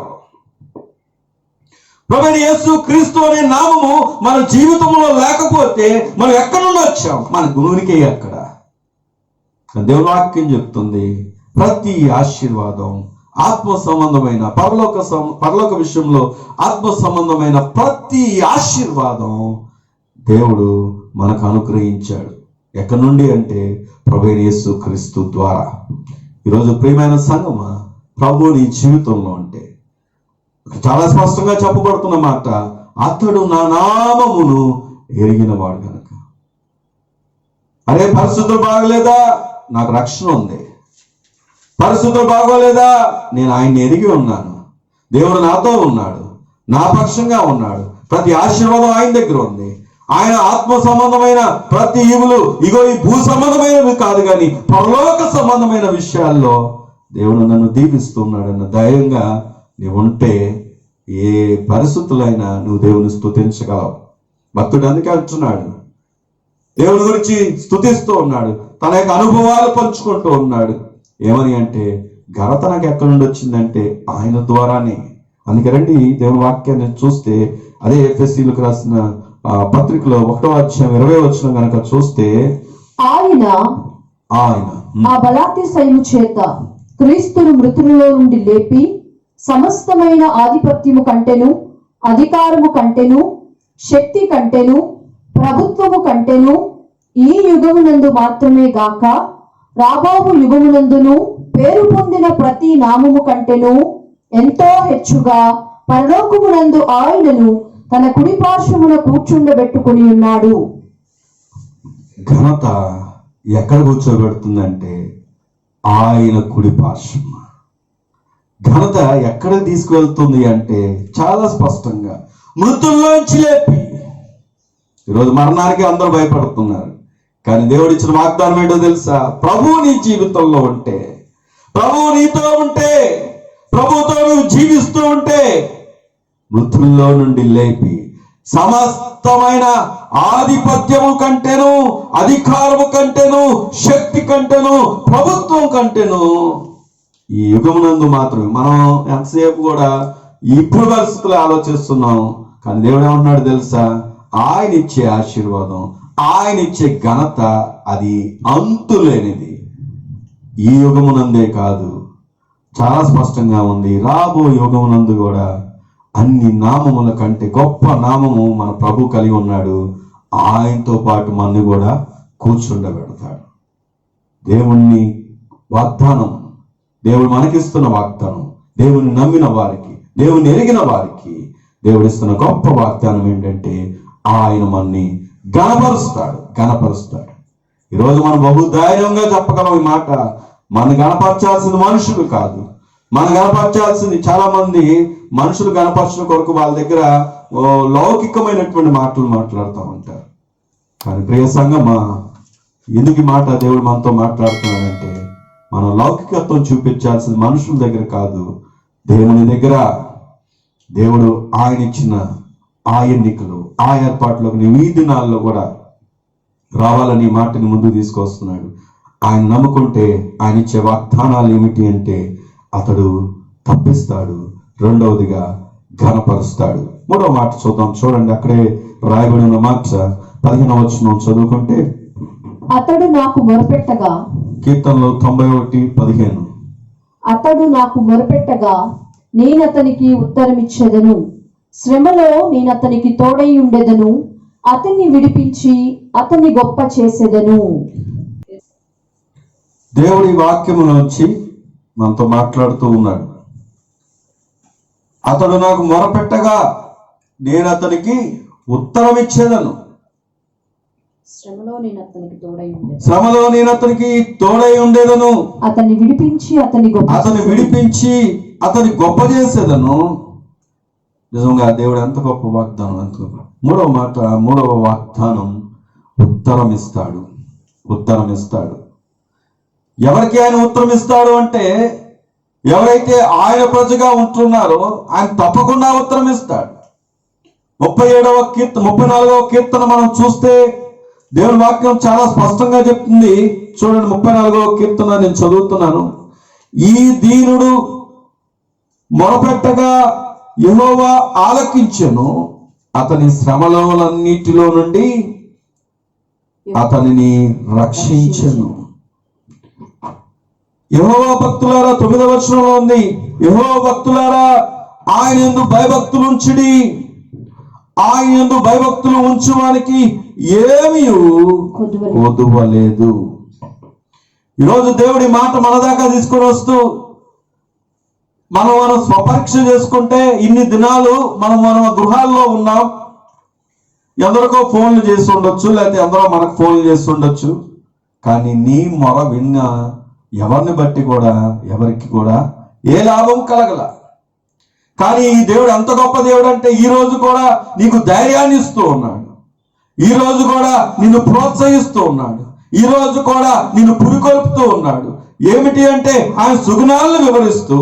ప్రభు అయిన యేసు క్రీస్తు అనే నామము మన జీవితంలో లేకపోతే మనం ఎక్కడి నుండి వచ్చాం? మన గురువునికే అక్కడ. దేవుని వాక్యం చెప్తుంది, ప్రతి ఆశీర్వాదం ఆత్మ సంబంధమైన పరలోక విషయంలో ఆత్మ సంబంధమైన ప్రతి ఆశీర్వాదం దేవుడు మనకు అనుగ్రహించాడు. ఎక్కడి నుండి అంటే ప్రభువైన యేసు క్రీస్తు ద్వారా. ఈరోజు ప్రియమైన సంగమా, ప్రభు నీ జీవితంలో అంటే చాలా స్పష్టంగా చెప్పబడుతున్న మాట, అతడు నా నామమును ఎరిగినవాడు కనుక. అరే పరిస్థితులు బాగలేదా? నాకు రక్షణ ఉంది. పరిస్థితులు బాగోలేదా? నేను ఆయన్ని ఎరిగి ఉన్నాను. దేవుడు నాతో ఉన్నాడు, నా పక్షంగా ఉన్నాడు. ప్రతి ఆశీర్వాదం ఆయన దగ్గర ఉంది. ఆయన ఆత్మ సంబంధమైన ప్రతి ఈవులు, ఇగో ఈ భూ సంబంధమైనవి కాదు కానీ పరలోక సంబంధమైన విషయాల్లో దేవుడు నన్ను దీవిస్తున్నాడన్న ధైర్యంగా నీవు ఉంటే ఏ పరిస్థితులైనా నువ్వు దేవుని స్తుతించగలవు. భక్తుడు అందుకే అంటున్నాడు, దేవుని గురించి స్తుతిస్తూ ఉన్నాడు, తన యొక్క అనుభవాలు పంచుకుంటూ ఉన్నాడు. ఏమని అంటే ఘనత నాకు ఎక్కడి నుండి వచ్చిందంటే ఆయన ద్వారానే. అందుకే రండి దేవుని వాక్యాన్ని చూస్తే, అదే ఎఫెసీలకు రాసిన పత్రికలో 1వ అధ్యాయం 20వ వచనం కనుక చూస్తే, ఆయన ఆ బలాతిశయము చేత క్రీస్తును మృతులలో నుండి లేపి సమస్తమైన ఆధిపత్యము కంటెను, అధికారము కంటెను, శక్తి కంటెను, ప్రభుత్వము కంటెను ఈ యుగమునందు మాత్రమే గాక రాబోవు యుగమునందును పేరు పొందిన ప్రతి నామము కంటెను ఎంతో హెచ్చుగా పరలోకమునందు ఆయనను తన కుడి పార్శ్వమున కూర్చుండబెట్టుకుని ఉన్నాడు. ఘనత ఎక్కడ కూర్చోబెడుతుందంటే ఆయన కుడి పార్శ్వం. ఘనత ఎక్కడ తీసుకువెళ్తుంది అంటే చాలా స్పష్టంగా మృతుల్లోంచి లేపి. ఈరోజు మరణానికి అందరూ భయపడుతున్నారు, కానీ దేవుడు ఇచ్చిన వాగ్దానం ఏంటో తెలుసా? ప్రభువు నీ జీవితంలో ఉంటే, ప్రభువు నీతో ఉంటే, ప్రభువుతో నువ్వు జీవిస్తూ ఉంటే మృతుల్లో నుండి లేపి సమస్తమైన ఆధిపత్యము కంటేను, అధికారము కంటేను, శక్తి కంటేను, ప్రభుత్వం కంటేను ఈ యుగమునందు మాత్రమే. మనం ఎంతసేపు కూడా ఇప్పుడు పరిస్థితులు ఆలోచిస్తున్నాం, కానీ దేవుడు ఏమన్నాడు తెలుసా? ఆయన ఇచ్చే ఆశీర్వాదం, ఆయన ఇచ్చే ఘనత అది అంతులేనిది. ఈ యుగమునందే కాదు, చాలా స్పష్టంగా ఉంది, రాబో యుగమునందు కూడా అన్ని నామముల కంటే గొప్ప నామము మన ప్రభు కలిగి ఉన్నాడు. ఆయనతో పాటు మనని కూడా కూర్చుండబెడతాడు. దేవుణ్ణి వాగ్దానం, దేవుడు మనకిస్తున్న వాగ్దానం, దేవుని నమ్మిన వారికి, దేవుని ఎరిగిన వారికి దేవుడిస్తున్న గొప్ప వాగ్దానం ఏంటంటే ఆయన మనని గణపరుస్తాడు. ఈరోజు మనం బహు ధైర్యంగా చెప్పగలం ఈ మాట. మనం గణపరచాల్సింది మనుషులు కాదు, మనం గణపరచాల్సింది, చాలా మంది మనుషులు గణపరచడం కొరకు వాళ్ళ దగ్గర లౌకికమైనటువంటి మాటలు మాట్లాడుతూ ఉంటారు. కానీ ప్రియ సంగమా, ఎందుకు ఈ మాట దేవుడు మనతో మాట్లాడుతున్నాడంటే మనం లౌకికత్వం చూపించాల్సింది మనుషుల దగ్గర కాదు, దేవుని దగ్గర. దేవుడు ఆయన ఇచ్చిన ఆ ఎన్నికలు, ఆ ఏర్పాట్లోకి నీవు ఈ దినాల్లో కూడా రావాలని మాటని ముందుకు తీసుకొస్తున్నాడు. ఆయన నమ్ముకుంటే ఆయన ఇచ్చే వాగ్దానాలు ఏమిటి అంటే అతడు తప్పిస్తాడు, రెండవదిగా ఘనపరుస్తాడు. మూడవ మాట చూద్దాం. చూడండి, అక్కడే రాయబడి ఉన్న మాట 15వ వచనం చదువుకుంటే, అతడు నాకు మొరపెట్టగా, కీర్తనలు 91:15, అతడు నాకు మొరపెట్టగా నేను అతనికి ఉత్తరమిచ్చేదను, శ్రమలో నేను అతనికి తోడై ఉండేదను, అతన్ని విడిపించి అతన్ని గొప్ప చేసేదను. దేవుడి వాక్యములోంచి మనతో మాట్లాడుతూ ఉన్నాడు. అతడు నాకు మొరపెట్టగా నేను అతనికి ఉత్తరం ఇచ్చేదను, శ్రమలో నేను అతనికి తోడై ఉండేదను, శ్రమలో నేను అతనికి తోడై ఉండేదను, అతన్ని విడిపించి అతన్ని గొప్ప చేసేదను. నిజంగా దేవుడు ఎంత గొప్ప వాగ్దానం, ఎంత గొప్ప. మూడవ వాగ్దానం, ఉత్తరం ఇస్తాడు. ఎవరికి ఆయన ఉత్తరం ఇస్తాడు అంటే, ఎవరైతే ఆయన ప్రజగా ఉంటున్నారో ఆయన తప్పకుండా ఉత్తరం ఇస్తాడు. 34వ కీర్తన మనం చూస్తే దేవుని వాక్యం చాలా స్పష్టంగా చెప్తుంది. చూడండి, 34వ కీర్తన నేను చదువుతున్నాను. ఈ దీనుడు మొరపెట్టగా యెహోవా ఆలకించెను, అతని శ్రమలన్నిటిలో నుండి అతనిని రక్షించెను. యెహోవా భక్తులారా, 9వ వచనంలో ఉంది, యెహోవా భక్తులారా ఆయన యందు భయభక్తులు ఉంచుడి, ఆయన యందు భయభక్తులు ఉంచువానికి ఏమీ కొదువలేదు. ఈరోజు దేవుడి మాట మన దాకా తీసుకొని వస్తూ మనం స్వపరీక్ష చేసుకుంటే, ఇన్ని దినాలు మనం గృహాల్లో ఉన్నాం. ఎందరికో ఫోన్లు చేసి ఉండొచ్చు, లేకపోతే ఎందరో మనకు ఫోన్లు చేసి ఉండొచ్చు. కానీ నీ మొర విన్న ఎవరిని బట్టి కూడా ఎవరికి కూడా ఏ లాభం కలగల. కానీ ఈ దేవుడు ఎంత గొప్ప దేవుడు అంటే, ఈ రోజు కూడా నీకు ధైర్యాన్ని ఇస్తూ ఉన్నాడు, ఈ రోజు కూడా నిన్ను ప్రోత్సహిస్తూ ఉన్నాడు, ఈ రోజు కూడా నిన్ను పురికొల్పుతూ ఉన్నాడు. ఏమిటి అంటే ఆయన సుగుణాలను వివరిస్తూ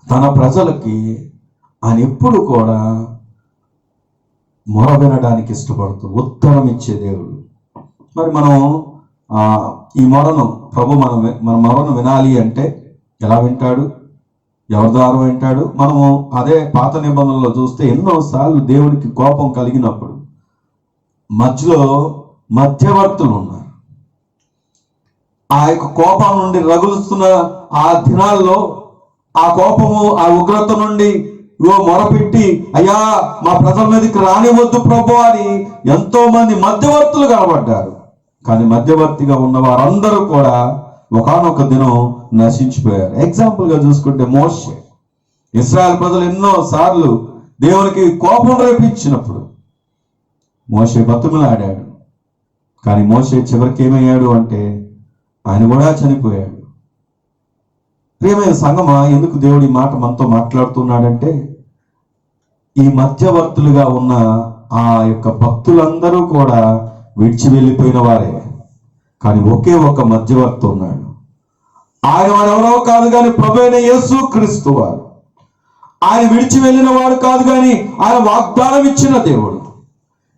తన ప్రజలకి ఆయన ఎప్పుడు కూడా మొర వినడానికి ఇష్టపడుతూ ఉత్తరం ఇచ్చే దేవుడు. మరి మనం ఈ మొరను మన మొరను వినాలి అంటే ఎలా వింటాడు, ఎవరి ద్వారా వింటాడు? మనము అదే పాత నిబంధనలో చూస్తే ఎన్నోసార్లు దేవునికి కోపం కలిగినప్పుడు మధ్యలో మధ్యవర్తులు ఉన్నారు. ఆ యొక్క కోపం నుండి రగులుస్తున్న ఆ దినాల్లో ఆ కోపము, ఆ ఉగ్రత నుండి మొరపెట్టి, అయ్యా మా ప్రజల మీదకి రానివద్దు ప్రభు అని ఎంతో మంది మధ్యవర్తులు కనబడ్డారు. కానీ మధ్యవర్తిగా ఉన్న వారందరూ కూడా ఒకానొక దినం నశించిపోయారు. ఎగ్జాంపుల్ గా చూసుకుంటే మోషే, ఇశ్రాయేల్ ప్రజలు ఎన్నో సార్లు దేవునికి కోపం రేపించినప్పుడు మోషే బతుకులాడాడు. కానీ మోషే చివరికి ఏమయ్యాడు అంటే ఆయన కూడా చనిపోయాడు. ప్రియమైన సంగమా, ఎందుకు దేవుడి మాట మనతో మాట్లాడుతున్నాడంటే, ఈ మధ్యవర్తులుగా ఉన్న ఆ యొక్క భక్తులందరూ కూడా విడిచి వెళ్ళిపోయిన వారే. కానీ ఒకే ఒక మధ్యవర్తి ఉన్నాడు. ఆయన వారెవరో కాదు కానీ ప్రభువైన యేసు క్రీస్తు వారు. ఆయన విడిచి వెళ్ళిన వాడు కాదు కానీ ఆయన వాగ్దానం ఇచ్చిన దేవుడు.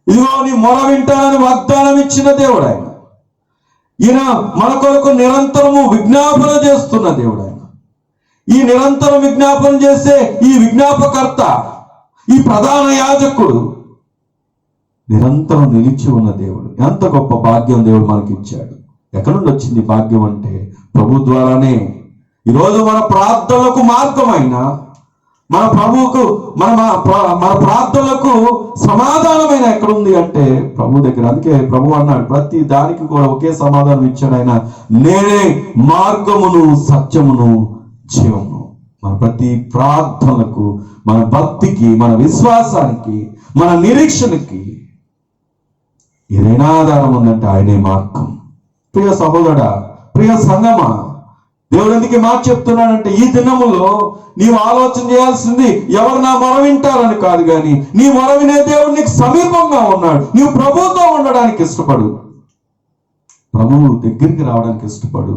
ఇదిగో నీ మొర వింటానని వాగ్దానం ఇచ్చిన దేవుడు ఆయన. ఈయన మన కొరకు నిరంతరము విజ్ఞాపన చేస్తున్న దేవుడు ఆయన. ఈ నిరంతరం విజ్ఞాపన చేసే ఈ విజ్ఞాపకర్త, ఈ ప్రధాన యాజకుడు నిరంతరం నిలిచి ఉన్న దేవుడు. ఎంత గొప్ప భాగ్యం దేవుడు మనకి ఇచ్చాడు. ఎక్కడి నుండి వచ్చింది భాగ్యం అంటే ప్రభు ద్వారానే. ఈరోజు మన ప్రార్థనలకు మార్గమైన మన ప్రభువుకు మన ప్రార్థనలకు సమాధానమైన ఎక్కడుంది అంటే ప్రభు దగ్గర. అందుకే ప్రభు అన్నాడు, ప్రతి దానికి కూడా ఒకే సమాధానం ఇచ్చాడు ఆయన, నేనే మార్గమును సత్యమును జీవము. మన ప్రతి ప్రార్థనలకు, మన భక్తికి, మన విశ్వాసానికి, మన నిరీక్షణకి ఏదైనా ఆధారం ఉందంటే ఆయనే మార్గం. ప్రియ సహోదరుడా, ప్రియ సంగమా, దేవుడు ఎందుకు మాట చెప్తున్నాడంటే, ఈ దినములో నీవు ఆలోచన చేయాల్సింది ఎవరు నా మొర వింటారని కాదు, కానీ నీ మొర వినే దేవుడు నీకు సమీపంగా ఉన్నాడు. నీవు ప్రభువుతో ఉండడానికి ఇష్టపడు, ప్రభువు దగ్గరికి రావడానికి ఇష్టపడు,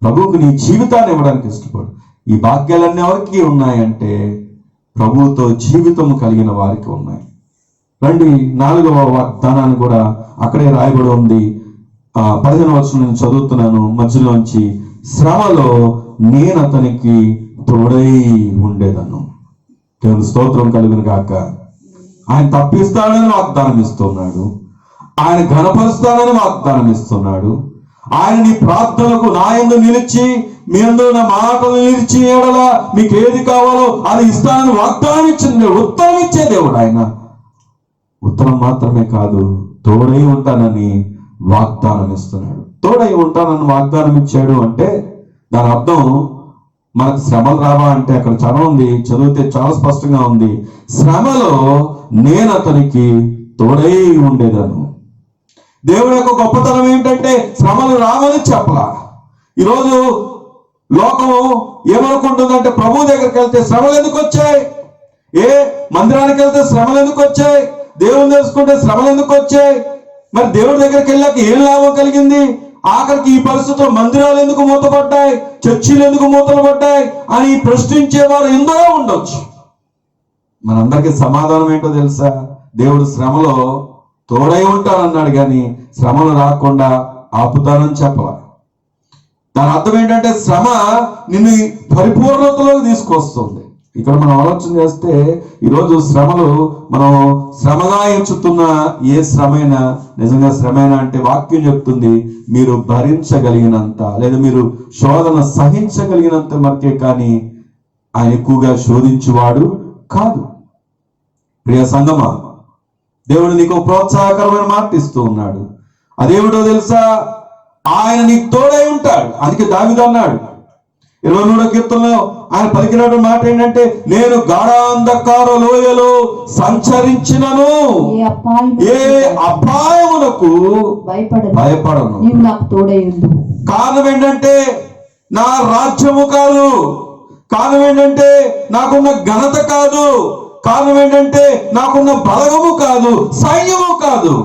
ప్రభువుకు నీ జీవితాన్ని ఇవ్వడానికి ఇష్టపడు. ఈ భాగ్యాలన్నీ ఎవరికి ఉన్నాయంటే ప్రభువుతో జీవితం కలిగిన వారికి ఉన్నాయి. రండి, 4వ వాగ్దానాన్ని కూడా అక్కడే రాయబడి ఉంది. 15వ వచనం నేను చదువుతున్నాను మధ్యలోంచి. శ్రమలో నేను అతనికి తోడై ఉండేదను. దేవుని స్తోత్రం కలుగును గాక. ఆయన తప్పిస్తాడని వాగ్దానం ఇస్తున్నాడు, ఆయన ఘనపరుస్తాడని వాగ్దానం ఇస్తున్నాడు. ఆయన నీ ప్రార్థనలకు నా యందు నిలిచి, మీ యందు నా మాటలు నిలిచి ఎడల మీకు ఏది కావాలో అది ఇస్తానని వాగ్దానం ఇచ్చిన దేవుడు, ఉత్తరం ఇచ్చే దేవుడు. ఆయన ఉత్తరం మాత్రమే కాదు, తోడై ఉంటానని వాగ్దానం ఇస్తున్నాడు. తోడై ఉంటానని వాగ్దానం ఇచ్చాడు అంటే దాని అర్థం మనకు శ్రమలు రావా అంటే అక్కడ చదవండి, చదివితే చాలా స్పష్టంగా ఉంది. శ్రమలో నేను అతనికి తోడై ఉండేదను. దేవుడి యొక్క గొప్పతనం ఏంటంటే శ్రమలు రావని చెప్పలా. ఈరోజు లోకం ఏమనుకుంటుందంటే ప్రభు దగ్గరికి వెళ్తే శ్రమలు ఎందుకు వచ్చాయి, మందిరానికి వెళ్తే శ్రమలు ఎందుకు వచ్చాయి, దేవుని తెలుసుకుంటే శ్రమలు ఎందుకు వచ్చాయి, మరి దేవుడి దగ్గరికి వెళ్ళాక ఏం లాభం కలిగింది, ఆఖరికి ఈ పరిస్థితుల్లో మందిరాలు ఎందుకు మూతపడ్డాయి, చర్చిలు ఎందుకు మూతలు పడ్డాయి అని ప్రశ్నించేవారు ఎందరో ఉండొచ్చు. మనందరికీ సమాధానం ఏంటో తెలుసా? దేవుడు శ్రమలో తోడై ఉంటానన్నాడు, కానీ శ్రమలు రాకుండా ఆపుతానని చెప్పాల. దాని అర్థం ఏంటంటే శ్రమ నిన్ను పరిపూర్ణతలోకి తీసుకొస్తుంది. ఇక్కడ మనం ఆలోచన చేస్తే ఈరోజు శ్రమలు మనం శ్రమగా ఎంచుతున్న ఏ శ్రమైనా నిజంగా శ్రమైనా అంటే వాక్యం చెప్తుంది మీరు భరించగలిగినంత, లేదా మీరు శోధన సహించగలిగినంత మధ్య, కానీ ఆయన ఎక్కువగా శోధించువాడు కాదు. ప్రియ సంగమా, దేవుడు నీకు ప్రోత్సాహకరమైన మాట ఇస్తూ ఉన్నాడు. అదేమిటో తెలుసా? ఆయన నీకు తోడై ఉంటాడు. అందుకే దావీదు అన్నాడు 23వ కీర్తనలో ఆయన పలికిన మాట ఏంటంటే, నేను గాఢాంధకార లోయలో సంచరించినను ఏ అపాయమునకు భయపడను. కారణం ఏంటంటే నా రాజ్యము కాదు, కారణం ఏంటంటే నాకున్న ఘనత కాదు, కారణం ఏంటంటే నాకున్న బలగము కాదు, సైన్యము కాదు.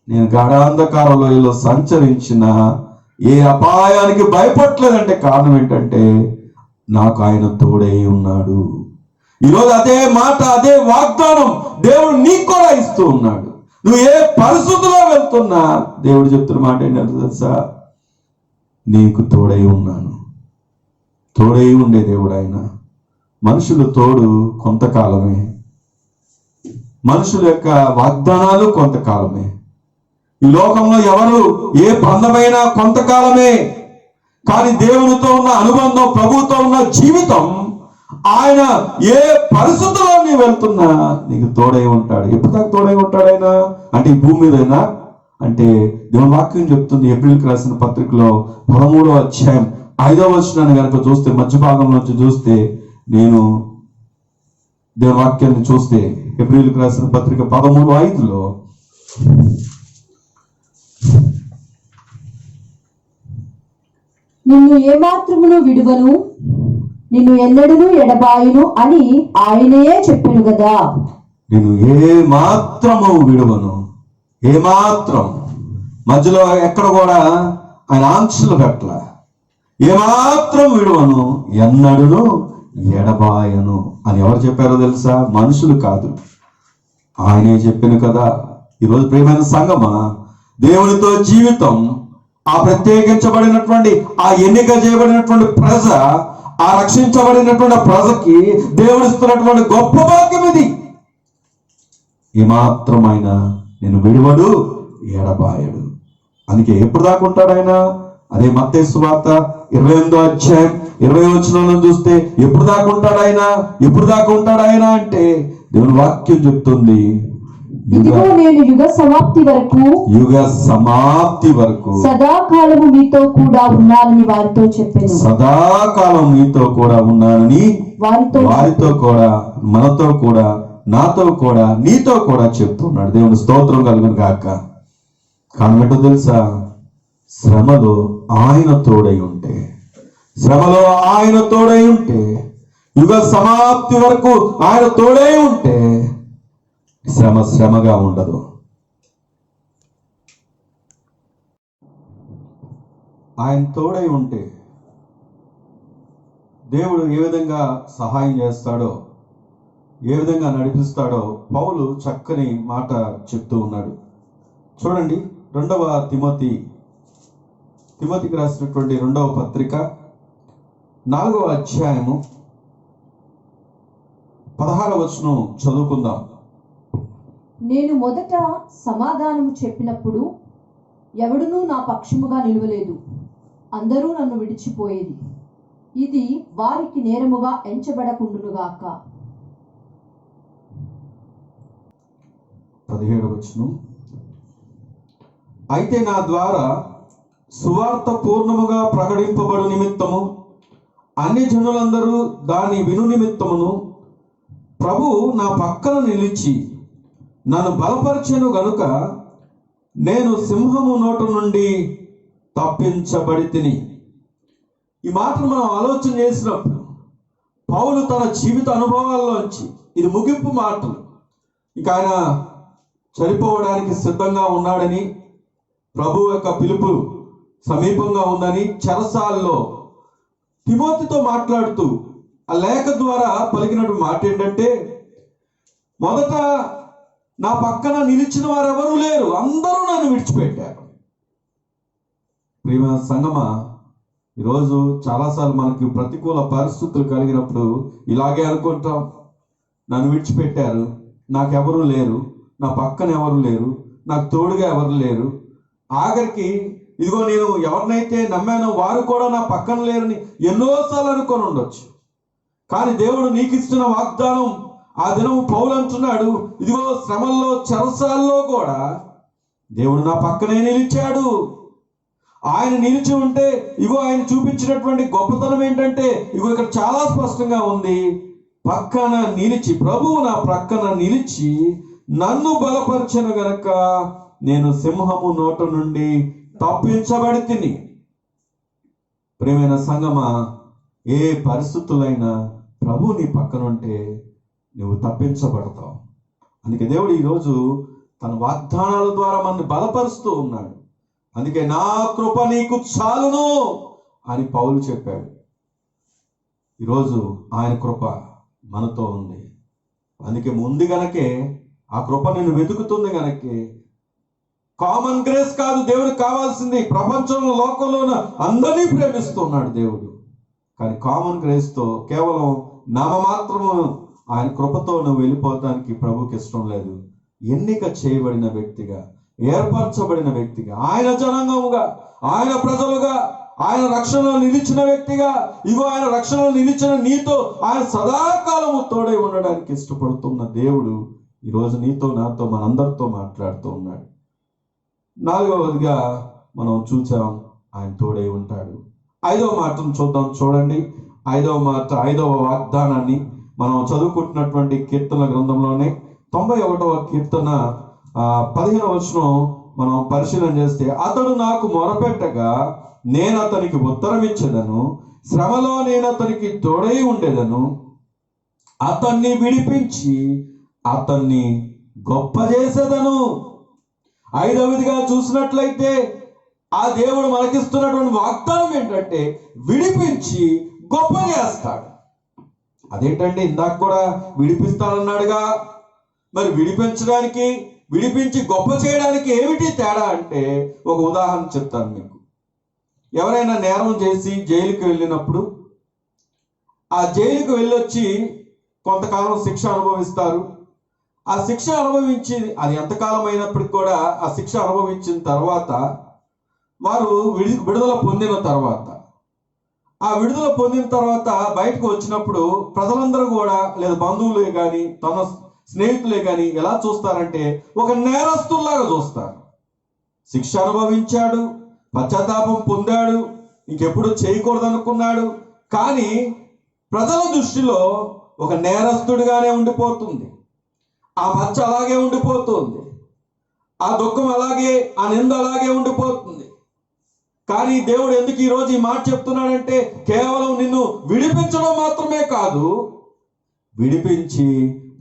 నేను గాఢాంధకార లోయలో సంచరించిన ఏ అపాయానికి భయపడలేదంటే కారణం ఏంటంటే నాకు ఆయన తోడై ఉన్నాడు. ఈరోజు అదే మాట, అదే వాగ్దానం దేవుడు నీకు కూడా ఇస్తూ ఉన్నాడు. నువ్వు ఏ పరిస్థితిలో వెళ్తున్నా దేవుడు చెప్తున్న మాట ఏంటంటే తెలుసా? నీకు తోడై ఉన్నాను. తోడై ఉండే దేవుడు ఆయన. మనుషులు తోడు కొంతకాలమే, మనుషుల యొక్క వాగ్దానాలు కొంతకాలమే. ఈ లోకంలో ఎవరు ఏ బంధమైనా కొంతకాలమే, కానీ దేవునితో ఉన్న అనుబంధం, ప్రభుతో ఉన్న జీవితం, ఆయన ఏ పరిస్థితుల్లో నీ వెళ్తున్నా నీకు తోడై ఉంటాడు. ఎప్పటిదాకా తోడై ఉంటాడు ఆయన అంటే ఈ భూమి మీదైనా అంటే దేవుని వాక్యం చెప్తుంది. ఏప్రిల్కి రాసిన పత్రికలో 13వ అధ్యాయం 5వ వచనాన్ని కనుక చూస్తే, మధ్య భాగంలోంచి చూస్తే, నేను దేవుని వాక్యాన్ని చూస్తే ఏప్రిల్కి రాసిన పత్రిక 13:5లో నిన్ను ఏమాత్రమును విడువను, నిన్ను ఎన్నడూ ఎడబాయును అని ఆయనయే చెప్పాను కదా. నేను ఏ మాత్రము విడువను, ఏమాత్రం మధ్యలో ఎక్కడ కూడా ఆయన ఆంక్షలు పెట్టల. ఏమాత్రం విడువను, ఎన్నడూ ఎడబాయను అని ఎవరు చెప్పారో తెలుసా? మనుషులు కాదు, ఆయనే చెప్పాను కదా. ఈరోజు ప్రియమైన సంగమా, దేవునితో జీవితం, ఆ ప్రత్యేకించబడినటువంటి, ఆ ఎన్నిక చేయబడినటువంటి ప్రజ, ఆ రక్షించబడినటువంటి ప్రజకి దేవుడు ఇస్తున్నటువంటి గొప్ప భాగ్యం ఇది. ఏమాత్రమైన నేను విడువడు, ఎడబాయడు. అందుకే ఎప్పుడు దాకా ఉంటాడు ఆయన? అదే మత్తయి సువార్త 28వ అధ్యాయం 20వ వచనంలో చూస్తే ఎప్పుడు దాకా ఉంటాడు ఆయన? ఎప్పుడు దాకా ఉంటాడు ఆయన అంటే దేవుని వాక్యం చెప్తుంది, ఇదిగో నేను యుగ సమాప్తి వరకు సదాకాలము మీతో కూడా ఉన్నానని వారితో చెప్పాను. సదాకాలం మీతో కూడా ఉన్నానని వారితో కూడా, మనతో కూడా, నాతో కూడా, నీతో కూడా చెప్తున్నాడు. దేవుని స్తోత్రం కలుగును గాక. కారణం తెలుసా? శ్రమలో ఆయన తోడై ఉంటే, శ్రమలో ఆయన తోడై ఉంటే, యుగ సమాప్తి వరకు ఆయన తోడై ఉంటే శ్రమగా ఉండదు. ఆయన తోడై ఉంటే దేవుడు ఏ విధంగా సహాయం చేస్తాడో ఏ విధంగా నడిపిస్తాడో పౌలు చక్కని మాట చెప్తూ ఉన్నాడు. చూడండి, 2వ తిమోతికి రాసినటువంటి 2వ పత్రిక 4వ అధ్యాయము 16వ వచనం చదువుకుందాం. నేను మొదట సమాధానము చెప్పినప్పుడు ఎవడునూ నా పక్షముగా నిలవలేదు, అందరూ నన్ను విడిచిపోయేది. ఇది వారికి నేరముగా ఎంచబడకుండునుగాక. 17వ వచనం, అయితే నా ద్వారా సువార్త పూర్ణముగా ప్రకటింపబడు నిమిత్తము అన్ని జనులందరూ దాని విను నిమిత్తమును ప్రభు నా పక్కన నిలిచి నన్ను బలపరచెను గనుక నేను సింహము నోట నుండి తప్పించబడి తిని. ఈ మాటను మనం ఆలోచన చేసినప్పుడు పౌలు తన జీవిత అనుభవాల్లోంచి, ఇది ముగింపు మాటలు, ఇక ఆయన చనిపోవడానికి సిద్ధంగా ఉన్నాడని, ప్రభు యొక్క పిలుపు సమీపంగా ఉందని చెరసాల్లో తిమోతితో మాట్లాడుతూ ఆ లేఖ ద్వారా పలికినట్టు మాట ఏంటంటే, మొదట నా పక్కన నిలిచిన వారు ఎవరూ లేరు, అందరూ నన్ను విడిచిపెట్టారు. ప్రియమ సంగమా, ఈరోజు చాలాసార్లు మనకి ప్రతికూల పరిస్థితులు కలిగినప్పుడు ఇలాగే అనుకుంటాం, నన్ను విడిచిపెట్టారు, నాకెవరూ లేరు, నా పక్కన ఎవరు లేరు, నాకు తోడుగా ఎవరు లేరు, ఆఖరికి ఇదిగో నేను ఎవరినైతే నమ్మానో వారు కూడా నా పక్కన లేరని ఎన్నోసార్లు అనుకొని ఉండొచ్చు. కానీ దేవుడు నీకు ఇస్తున్న వాగ్దానం, ఆ దినం పౌలు అంటున్నాడు, ఇదిగో శ్రమల్లో చెరసాల్లో కూడా దేవుడు నా పక్కనే నిలిచాడు. ఆయన నిలిచి ఉంటే ఇగో ఆయన చూపించినటువంటి గొప్పతనం ఏంటంటే, ఇగో ఇక్కడ చాలా స్పష్టంగా ఉంది, పక్కన నిలిచి, ప్రభువు నా ప్రక్కన నిలిచి నన్ను బలపరచను గనక నేను సింహము నోట నుండి తప్పించబడి తిని. ప్రియమైన సంగమా, ఏ పరిస్థితులైనా ప్రభు నీ పక్కన ఉంటే నువ్వు తప్పించబడతావు. అందుకే దేవుడు ఈరోజు తన వాగ్దానాల ద్వారా మనల్ని బలపరుస్తూ ఉన్నాడు. అందుకే నా కృప నీకు చాలును అని పౌలు చెప్పాడు. ఈరోజు ఆయన కృప మనతో ఉంది. అందుకే ముందు గనకే ఆ కృప నిన్ను వెతుకుతుంది. గనకే కామన్ గ్రేస్ కాదు దేవుడికి కావాల్సింది, ప్రపంచంలో లోకంలో అందరినీ ప్రేమిస్తున్నాడు దేవుడు. కానీ కామన్ గ్రేస్తో కేవలం నామమాత్రము ఆయన కృపతో నువ్వు వెళ్ళిపోవటానికి ప్రభుకి ఇష్టం లేదు. ఎన్నిక చేయబడిన వ్యక్తిగా, ఏర్పరచబడిన వ్యక్తిగా, ఆయన జనాంగముగా, ఆయన ప్రజలుగా, ఆయన రక్షణలో నిలిచిన వ్యక్తిగా, ఇగో ఆయన రక్షణలో నిలిచిన నీతో ఆయన సదాకాలము తోడై ఉండడానికి ఇష్టపడుతున్న దేవుడు ఈరోజు నీతో, నాతో, మనందరితో మాట్లాడుతూ ఉన్నాడు. 4వదిగా మనం చూసాం, ఆయన తోడై ఉంటాడు. 5వ మాటను చూద్దాం. చూడండి, 5వ మాట, 5వ వాగ్దానాన్ని మనం చదువుకుంటున్నటువంటి కీర్తన గ్రంథంలోనే 91వ కీర్తన 15వ వచనం మనం పరిశీలన చేస్తే, అతడు నాకు మొరపెట్టగా నేను అతనికి ఉత్తరం ఇచ్చేదను, శ్రమలో నేను అతనికి తోడై ఉండేదను, అతన్ని విడిపించి అతన్ని గొప్ప చేసేదను. 5వదిగా చూసినట్లయితే ఆ దేవుడు మనకిస్తున్నటువంటి వాగ్దానం ఏంటంటే విడిపించి గొప్ప చేస్తాడు. అదేంటండి, ఇందాక కూడా విడిపిస్తానన్నాడుగా, మరి విడిపించడానికి, విడిపించి గొప్ప చేయడానికి ఏమిటి తేడా అంటే ఒక ఉదాహరణ చెప్తాను మీకు. ఎవరైనా నేరం చేసి జైలుకి వెళ్ళినప్పుడు ఆ జైలుకి వెళ్ళొచ్చి కొంతకాలం శిక్ష అనుభవిస్తారు. ఆ శిక్ష అనుభవించి, అది ఎంతకాలం అయినప్పటికి కూడా ఆ శిక్ష అనుభవించిన తర్వాత వారు విడుదల పొందిన తర్వాత, ఆ విడుదల పొందిన తర్వాత బయటకు వచ్చినప్పుడు ప్రజలందరూ కూడా, లేదా బంధువులే కానీ తన స్నేహితులే కానీ ఎలా చూస్తారంటే ఒక నేరస్తుల్లాగా చూస్తారు. శిక్ష అనుభవించాడు, పశ్చాత్తాపం పొందాడు, ఇంకెప్పుడు చేయకూడదు అనుకున్నాడు, కానీ ప్రజల దృష్టిలో ఒక నేరస్తుడిగానే ఉండిపోతుంది. ఆ మచ్చ అలాగే ఉండిపోతుంది, ఆ దుఃఖం అలాగే, ఆ నింద అలాగే ఉండిపోతుంది. కానీ దేవుడు ఎందుకు ఈరోజు ఈ మాట చెప్తున్నాడంటే, కేవలం నిన్ను విడిపించడం మాత్రమే కాదు, విడిపించి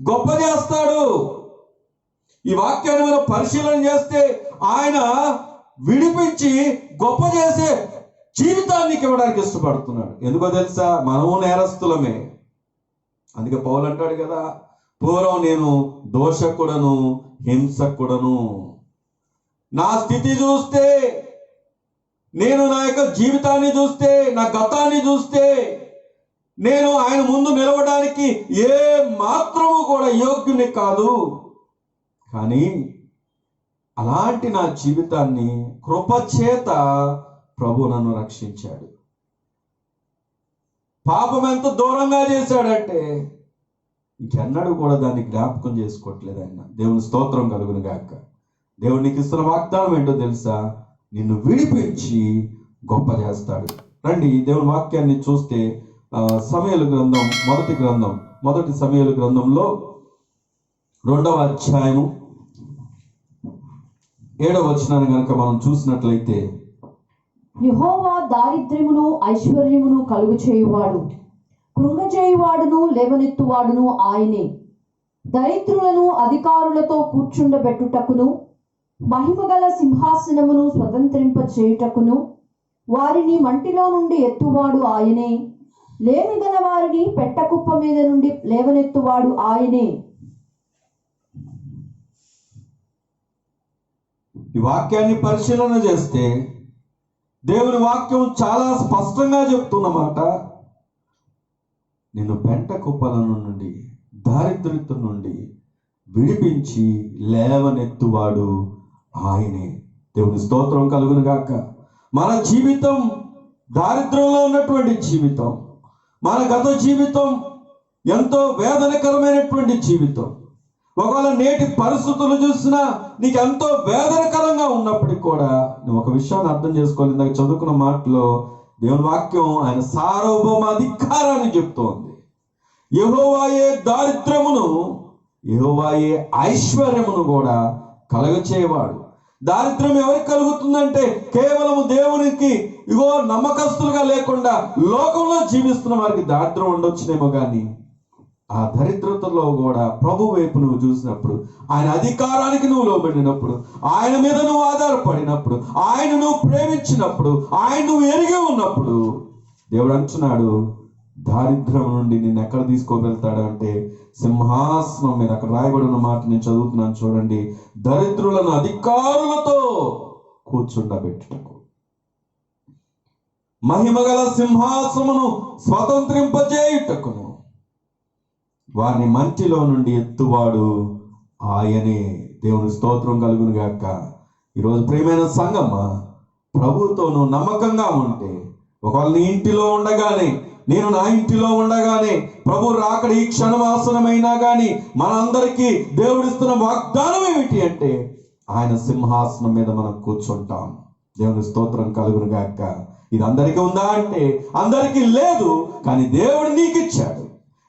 గొప్ప చేస్తాడు. ఈ వాక్యాన్ని మనం పరిశీలన చేస్తే ఆయన విడిపించి గొప్ప చేసే జీవితాన్ని ఇవ్వడానికి ఇష్టపడుతున్నాడు. ఎందుకో తెలుసా, మనము నేరస్తులమే. అందుకే పౌలు అంటాడు కదా, పూర్వం నేను దోషకుడను, హింసకుడను. నా స్థితి చూస్తే, నేను నా యొక్క జీవితాన్ని చూస్తే, నా గతాన్ని చూస్తే, నేను ఆయన ముందు నిలవడానికి ఏ మాత్రము కూడా యోగ్యుని కాదు. కానీ అలాంటి నా జీవితాన్ని కృపచేత ప్రభు నన్ను రక్షించాడు. పాపం ఎంత దూరంగా చేశాడంటే ఇంకెన్నడూ కూడా దాన్ని జ్ఞాపకం చేసుకోవట్లేదు ఆయన. దేవుని స్తోత్రం కలుగును గాక. దేవుడు నీకు ఇస్తున్న వాగ్దానం ఏంటో తెలుసా? నిన్ను విడిపించి గొప్ప చేస్తాడు. రండి దేవుని వాక్యాన్ని చూస్తే సమూయేలు గ్రంథం మొదటి సమూయేలు గ్రంథంలో 2వ అధ్యాయము 7వ వచనాన్ని కనుక మనం చూసినట్లయితే, యెహోవా దారిద్ర్యమును ఐశ్వర్యమును కలుగు చేయువాడు, కృంగజేయువాడును లేవనెత్తువాడును ఆయనే. దరిద్రులను అధికారులతో కూర్చుండబెట్టుటకును, మహిమగల సింహాసనమును స్వతంత్రింప చేయుటకును వారిని మంటిలో నుండి ఎత్తువాడు ఆయనే. లేమిగల వారిని పెట్టకుప్ప మీద నుండి లేవనెత్తువాడు ఆయనే. ఈ వాక్యాన్ని పరిశీలన చేస్తే దేవుని వాక్యం చాలా స్పష్టంగా చెప్తున్నమాట. నిన్ను పెంట కుప్పల నుండి, దారిద్ర్యత నుండి విడిపించి లేవనెత్తువాడు ఆయనే. దేవుని స్తోత్రం కలుగును గాక. మన జీవితం దారిద్ర్యంలో ఉన్నటువంటి జీవితం, మన గత జీవితం ఎంతో వేదనకరమైనటువంటి జీవితం. ఒకవేళ నేటి పరిస్థితులు చూసినా నీకు ఎంతో వేదనకరంగా ఉన్నప్పటికీ కూడా నువ్వు ఒక విషయాన్ని అర్థం చేసుకోవాలి. ఇందాక చదువుకున్న మాటలో దేవుని వాక్యం ఆయన సార్వభౌమ అధికారాన్ని చెప్తోంది. యెహోవాయే దారిద్ర్యమును, యెహోవాయే ఐశ్వర్యమును కూడా కలుగచేవాడు. దారిద్ర్యం ఎవరికి కలుగుతుందంటే కేవలం దేవునికి నమ్మకస్తులుగా లేకుండా లోకంలో జీవిస్తున్న వారికి దారిద్ర్యం ఉండొచ్చునేమో, కానీ ఆ దరిద్రతలో కూడా ప్రభు వైపు నువ్వు చూసినప్పుడు, ఆయన అధికారానికి నువ్వు లోబడినప్పుడు, ఆయన మీద నువ్వు ఆధారపడినప్పుడు, ఆయన నువ్వు ప్రేమించినప్పుడు, ఆయన నువ్వు ఎరిగి ఉన్నప్పుడు దేవుడు అంటున్నాడు, దారిద్ర్యం నుండి నిన్ను ఎక్కడ తీసుకోగలుగుతాడు అంటే సింహాసనం మీద. అక్కడ రాయబడి ఉన్న మాట నేను చదువుతున్నాను చూడండి. దరిద్రులను అధికారులతో కూర్చుండబెట్టుటకు, మహిమగల సింహాసమును స్వతంత్రింపజేయుటకును వారిని మంటిలో నుండి ఎత్తువాడు ఆయనే. దేవుని స్తోత్రం కలుగును గాక. ఈరోజు ప్రియమైన సంగమా, ప్రభువుతో నువ్వు నమ్మకంగా ఉంటే, ఒకవేళ నీ ఇంటిలో ఉండగానే, నేను నా ఇంటిలో ఉండగానే, ప్రభు రాకడ ఈ క్షణమాసనమైనా కానీ మనందరికీ దేవుడిస్తున్న వాగ్దానం ఏమిటి అంటే ఆయన సింహాసనం మీద మనం కూర్చుంటాం. దేవుని స్తోత్రం కలుగును గాక. ఇది అందరికీ ఉందా అంటే అందరికీ లేదు, కానీ దేవుడు నీకు ఇచ్చాడు,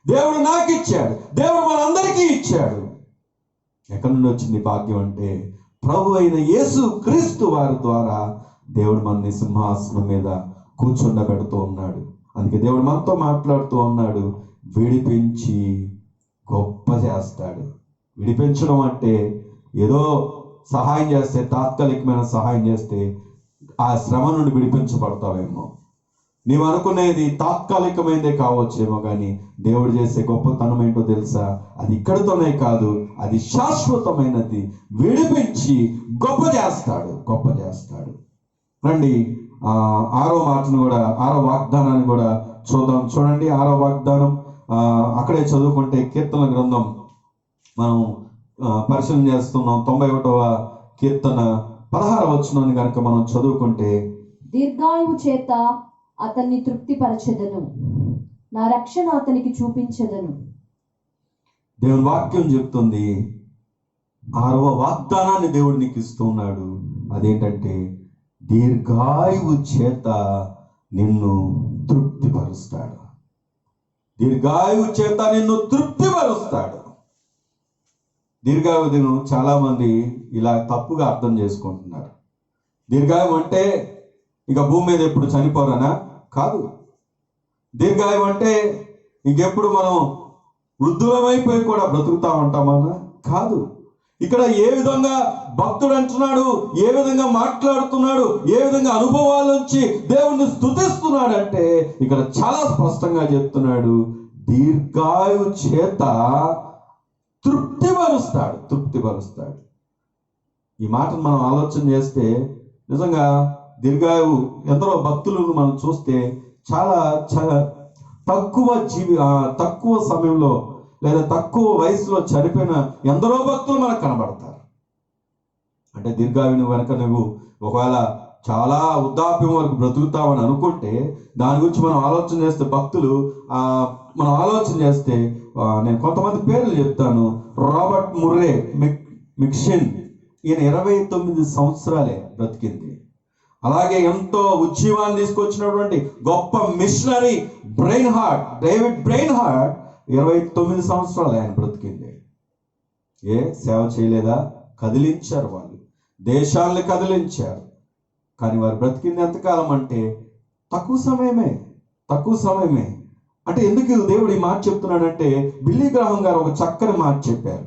దేవుడు నాకు ఇచ్చాడు, దేవుడు మనందరికీ ఇచ్చాడు. ఎక్కడి నుండి వచ్చింది భాగ్యం అంటే ప్రభు అయిన యేసు క్రీస్తు వారి ద్వారా దేవుడు మనని సింహాసనం మీద కూర్చుండబెడుతూ ఉన్నాడు. అందుకే దేవుడు మనతో మాట్లాడుతూ ఉన్నాడు, విడిపించి గొప్ప చేస్తాడు. విడిపించడం అంటే ఏదో సహాయం చేస్తే, తాత్కాలికమైన సహాయం చేస్తే ఆ శ్రమ నుండి విడిపించబడతావేమో. నీవు అనుకునేది తాత్కాలికమైనదే కావచ్చేమో, కానీ దేవుడు చేసే గొప్పతనం ఏంటో తెలుసా? అది ఇక్కడితోనే కాదు, అది శాశ్వతమైనది. విడిపించి గొప్ప చేస్తాడు, గొప్ప చేస్తాడు. రండి 6వ మాటను కూడా, 6వ వాగ్దానాన్ని కూడా చూద్దాం. చూడండి 6వ వాగ్దానం అక్కడే చదువుకుంటే కీర్తన గ్రంథం మనం పరిశీలన చేస్తున్నాం. 91వ కీర్తన 16వ వచనాన్ని కనుక మనం చదువుకుంటే, దీర్ఘాయువు చేత అతన్ని తృప్తిపరచెదను, నా రక్షణ అతనికి చూపించెదను. దేవుని వాక్యం చెప్తుంది 6వ వాగ్దానాన్ని దేవుడు నీకు ఇస్తున్నాడు. అదేంటంటే దీర్ఘాయువు చేత నిన్ను తృప్తిపరుస్తాడు. దీర్ఘాయువు చేత నిన్ను తృప్తిపరుస్తాడు. దీర్ఘాయువును చాలా మంది ఇలా తప్పుగా అర్థం చేసుకుంటున్నారు. దీర్ఘాయువు అంటే ఇక భూమి మీద ఎప్పుడు చనిపోరనా? కాదు. దీర్ఘాయువు అంటే ఇంకెప్పుడు మనం వృద్ధులమైపోయి కూడా బ్రతుకుతా ఉంటామన్నా? కాదు. ఇక్కడ ఏ విధంగా భక్తుడు అంటున్నాడు, ఏ విధంగా మాట్లాడుతున్నాడు, ఏ విధంగా అనుభవాల నుంచి దేవుణ్ణి స్తుతిస్తున్నాడు అంటే ఇక్కడ చాలా స్పష్టంగా చెప్తున్నాడు, దీర్ఘాయువు చేత తృప్తిపరుస్తాడు. ఈ మాటను మనం ఆలోచన చేస్తే నిజంగా దీర్ఘాయువు ఎందరో భక్తులను మనం చూస్తే చాలా తక్కువ సమయంలో లేదా తక్కువ వయసులో చనిపోయిన ఎందరో భక్తులు మనకు కనబడతారు. అంటే దీర్ఘాయువుని వెనక నువ్వు ఒకవేళ చాలా వృద్ధాప్యం వరకు బ్రతుకుతామని అనుకుంటే దాని గురించి మనం ఆలోచన చేస్తే భక్తులు మనం ఆలోచన చేస్తే నేను కొంతమంది పేర్లు చెప్తాను. రాబర్ట్ ముర్రే మిక్షన్, ఈయన 29 సంవత్సరాలే బ్రతికింది. అలాగే ఎంతో ఉజ్జీవాన్ని తీసుకొచ్చినటువంటి గొప్ప మిషనరీ డేవిడ్ బ్రెయిన్ హార్ట్ 29 సంవత్సరాలు ఆయన బ్రతికింది. సేవ చేయలేదా? కదిలించారు, వాళ్ళు దేశాలను కదిలించారు. కానీ వారు బ్రతికింది ఎంతకాలం అంటే తక్కువ సమయమే. అంటే ఎందుకు దేవుడు ఈ మాట చెప్తున్నాడంటే, బిల్లీ గ్రాహం గారు ఒక చక్కని మాట చెప్పారు.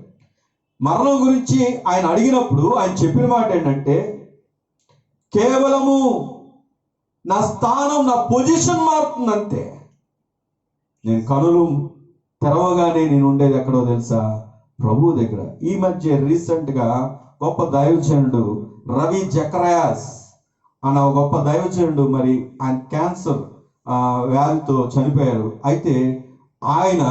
మరణం గురించి ఆయన అడిగినప్పుడు ఆయన చెప్పిన మాట ఏంటంటే, కేవలము నా స్థానం, నా పొజిషన్ మారుతుందంతే. నేను కనులు తెరవగానే నేను ఉండేది ఎక్కడో తెలుసా? ప్రభు దగ్గర. ఈ మధ్య రీసెంట్గా గొప్ప దైవజనుడు రవి జకరయాస్ అన్న గొప్ప దైవజనుడు, మరి ఆయన క్యాన్సర్ వ్యాధితో చనిపోయారు. అయితే ఆయన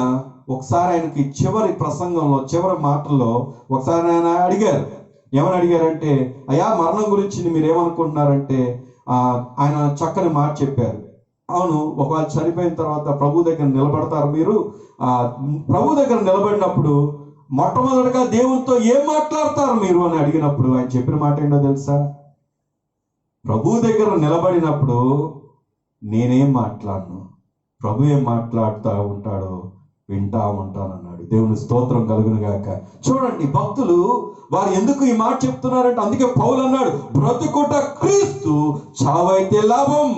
ఒకసారి ఆయనకి చివరి ప్రసంగంలో, చివరి మాటల్లో ఒకసారి ఆయన అడిగారు. ఏమని అడిగారంటే, అయ్యా మరణం గురించి మీరేమనుకుంటున్నారంటే ఆయన చక్కని మాట చెప్పారు. అవును, ఒకవేళ చనిపోయిన తర్వాత ప్రభు దగ్గర నిలబడతారు మీరు. ప్రభు దగ్గర నిలబడినప్పుడు మొట్టమొదటిగా దేవునితో ఏం మాట్లాడతారు మీరు అని అడిగినప్పుడు ఆయన చెప్పిన మాట ఏంటో తెలుసా? ప్రభు దగ్గర నిలబడినప్పుడు నేనేం మాట్లాడను, ప్రభు ఏం మాట్లాడుతూ ఉంటాడో వింటా ఉంటానన్నాడు. దేవుని స్తోత్రం కలుగును గాక. చూడండి, భక్తులు వారు ఎందుకు ఈ మాట చెప్తున్నారంటే, అందుకే పౌలు అన్నాడు, బ్రతుకుట క్రీస్తు, చావైతే లాభం.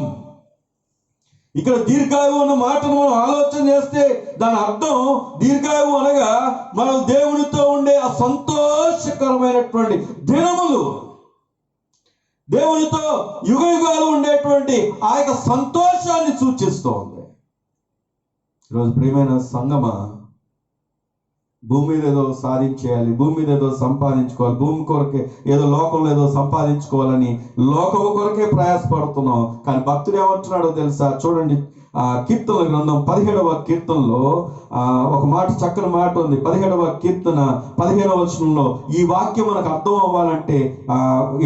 ఇక్కడ దీర్ఘాయువు అన్న మాటను మనం ఆలోచన చేస్తే దాని అర్థం, దీర్ఘాయువు అనగా మనం దేవునితో ఉండే ఆ సంతోషకరమైనటువంటి దినములు, దేవునితో యుగ యుగాలు ఉండేటువంటి ఆ యొక్క సంతోషాన్ని సూచిస్తోంది. ఈరోజు ప్రియమైన సంగమా, భూమి మీద ఏదో సాధించేయాలి, భూమి మీద ఏదో సంపాదించుకోవాలి, భూమి కొరకే ఏదో లోకంలో ఏదో సంపాదించుకోవాలని లోకము కొరకే ప్రయాసపడుతున్నాం. కానీ భక్తుడు ఏమంటున్నాడో తెలుసా? చూడండి, కీర్తనల గ్రంథం 17వ కీర్తనలో ఒక మాట, చక్కని మాట ఉంది. 17వ కీర్తన 15వ వచనంలో ఈ వాక్యం మనకు అర్థం అవ్వాలంటే,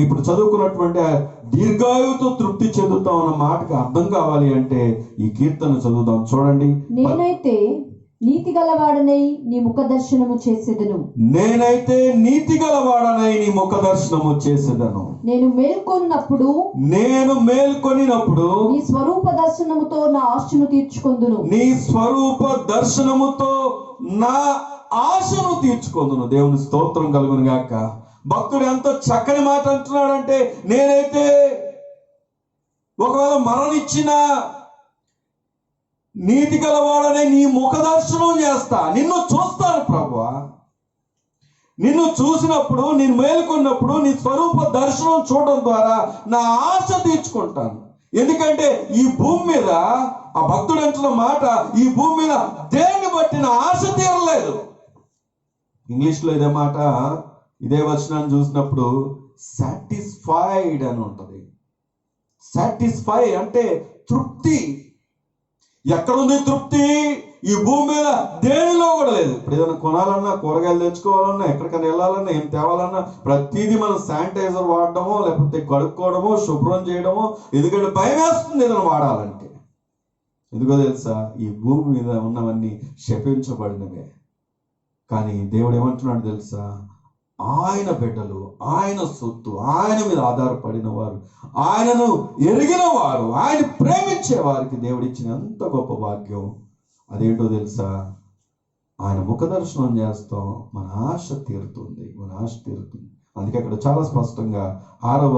ఇప్పుడు చదువుకున్నటువంటి దీర్ఘాయువుతో తృప్తి చెందుతాం అన్న మాటకి అర్థం కావాలి అంటే ఈ కీర్తన చదువుదాం. చూడండి, నేనైతే నీతి గలవాడనై నీ ముఖ దర్శనము చేసేదను. నేనైతే నీతి గలవాడనై నీ ముఖ దర్శనము చేసేదను. నేను మేల్కొనినప్పుడు నీ స్వరూప దర్శనముతో నా ఆశను తీర్చుకొందును. నీ స్వరూప దర్శనముతో నా ఆశను తీర్చుకొందును. దేవుని స్తోత్రం కలుగును గాక. భక్తుడు ఎంత చక్కని మాట అంటున్నాడంటే, నేనైతే ఒకవేళ మరణించిన నీతి గలవాడనే నీ ముఖ దర్శనం చేస్తా, నిన్ను చూస్తాను ప్రభువా. నిన్ను చూసినప్పుడు, నేను మేలుకున్నప్పుడు నీ స్వరూప దర్శనం చూడడం ద్వారా నా ఆశ తీర్చుకుంటాను. ఎందుకంటే ఈ భూమి మీద, ఆ భక్తుడు అంటున్న మాట, ఈ భూమి మీద దేన్ని బట్టి నా ఆశ తీరలేదు. ఇంగ్లీష్లో ఇదే మాట, ఇదే వచనాన్ని చూసినప్పుడు సాటిస్ఫైడ్ అని ఉంటుంది. సాటిస్ఫై అంటే తృప్తి. ఎక్కడుంది తృప్తి? ఈ భూమి మీద దేనిలో కూడా లేదు. ఇప్పుడు ఏదైనా కొనాలన్నా, కూరగాయలు తెచ్చుకోవాలన్నా, ఎక్కడికైనా వెళ్ళాలన్నా, ఏం తేవాలన్నా ప్రతిదీ మనం శానిటైజర్ వాడడమో, లేకపోతే కడుక్కోవడమో, శుభ్రం చేయడమో. ఎందుకంటే భయం వేస్తుంది ఏదైనా వాడాలంటే. ఎందుకో తెలుసా? ఈ భూమి మీద ఉన్నవన్నీ శపించబడినవే. కానీ దేవుడు ఏమంటున్నాడు తెలుసా? ఆయన బిడ్డలు, ఆయన సొత్తు, ఆయన మీద ఆధారపడిన వారు, ఆయనను ఎరిగిన వారు, ఆయన ప్రేమించే వారికి దేవుడిచ్చిన ఎంత గొప్ప భాగ్యం. అదేంటో తెలుసా? ఆయన ముఖ దర్శనం చేస్తాం, మన ఆశ తీరుతుంది. అందుకే అక్కడ చాలా స్పష్టంగా 6వ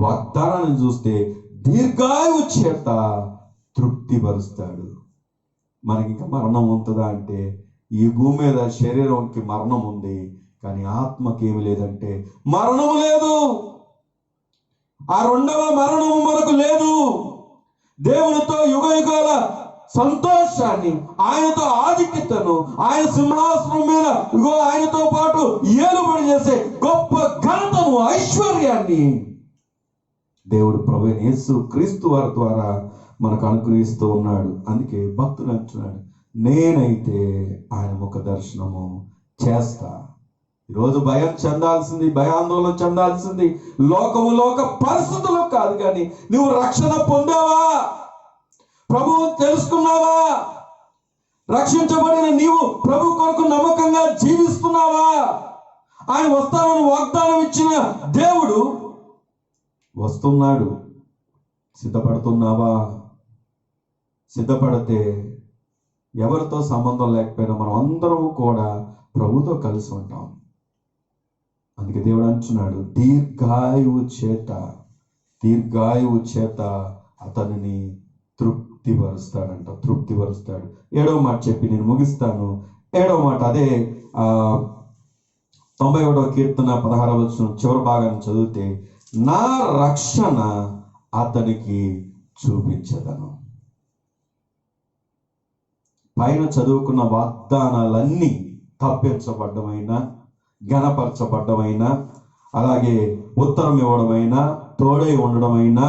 వాగ్దానాన్ని చూస్తే, దీర్ఘాయువు చేత తృప్తిపరుస్తాడు. మనకి ఇంకా మరణం ఉంటుందా అంటే, ఈ భూమి మీద శరీరంకి మరణం ఉంది, కానీ ఆత్మకి ఏమి లేదంటే మరణము లేదు. ఆ 2వ మరణము మనకు లేదు. దేవునితో యుగ యుగాల సంతోషాన్ని, ఆయనతో ఆధిక్యతను, ఆయన సింహాసనం మీద ఇగో ఆయనతో పాటు ఏలుబడి చేసే గొప్ప ఘనతను, ఐశ్వర్యాన్ని దేవుడు ప్రభువైన యేసు క్రీస్తు వారి ద్వారా మనకు అనుగ్రహిస్తూ ఉన్నాడు. అందుకే భక్తులు అంటున్నాడు, నేనైతే ఆయన ముఖ దర్శనము చేస్తా. ఈరోజు భయం చెందాల్సింది, భయాందోళన చెందాల్సింది లోక పరిస్థితులు కాదు, కానీ నువ్వు రక్షణ పొందావా, ప్రభువు తెలుసుకున్నావా, రక్షించబడిన నీవు ప్రభు కొరకు నమ్మకంగా జీవిస్తున్నావా? ఆయన వస్తానని వాగ్దానం ఇచ్చిన దేవుడు వస్తున్నాడు. సిద్ధపడుతున్నావా? సిద్ధపడితే ఎవరితో సంబంధం లేకపోయినా మనం అందరము కూడా ప్రభుతో కలిసి ఉంటాం. అందుకే దేవుడు అంటున్నాడు, దీర్ఘాయువు చేత అతనిని తృప్తిపరుస్తాడంట. తృప్తిపరుస్తాడు. 7వ మాట చెప్పి నేను ముగిస్తాను. 7వ మాట అదే 91వ కీర్తన 16వ వచనం చివరి భాగాన్ని చదివితే, నా రక్షణ అతనికి చూపించదను. పైన చదువుకున్న వాగ్దానాలన్నీ తప్పించబడ్డమైనా, ఘనపరచబడ్డమైనా, అలాగే ఉత్తరం ఇవ్వడమైనా, తోడై ఉండడమైనా,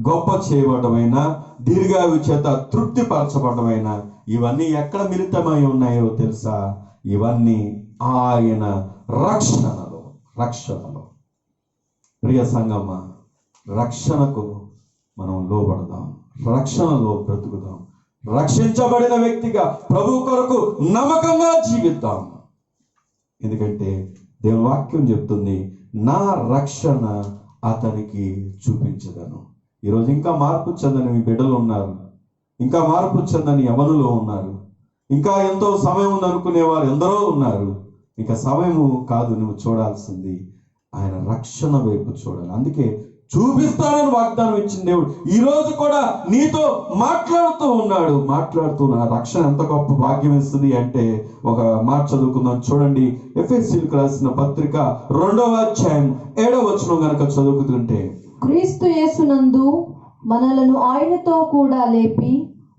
గొప్ప చేయబడ్డమైనా, దీర్ఘాయువు చేత తృప్తిపరచబడ్డమైనా, ఇవన్నీ ఎక్కడ మిళితమై ఉన్నాయో తెలుసా? ఇవన్నీ ఆయన రక్షణలో. ప్రియ సంగమ, రక్షణకు మనం లోబడదాం, రక్షణలో బ్రతుకుదాం, రక్షించబడిన వ్యక్తిగా ప్రభు కొరకు నమ్మకంగా జీవిద్దాం. ఎందుకంటే దేవుని వాక్యం చెప్తుంది, నా రక్షణ అతనికి చూపించదను. ఈరోజు ఇంకా మార్పు చెందని మీ బిడ్డలు ఉన్నారు, ఇంకా మార్పు చెందని యవనులు ఉన్నారు, ఇంకా ఎంతో సమయం ఉందనుకునేవారు ఎందరో ఉన్నారు. ఇంకా సమయము కాదు నువ్వు చూడాల్సింది, ఆయన రక్షణ వైపు చూడాలి. అందుకే చూపిస్తానని వాగ్దానం ఇచ్చిన దేవుడు ఈ రోజు కూడా నీతో మాట్లాడుతూ ఉన్నాడు. నా రక్షణ ఎంత గొప్ప భాగ్యం ఇస్తుంది అంటే, ఒక మాట చదువుకుందాం చూడండి. ఎఫెసీయులకు రాసిన పత్రిక 2వ అధ్యాయం 7వ వచనం గనక చదువుతుంటే, క్రీస్తు యేసునందు మనలను ఆయనతో కూడా లేపి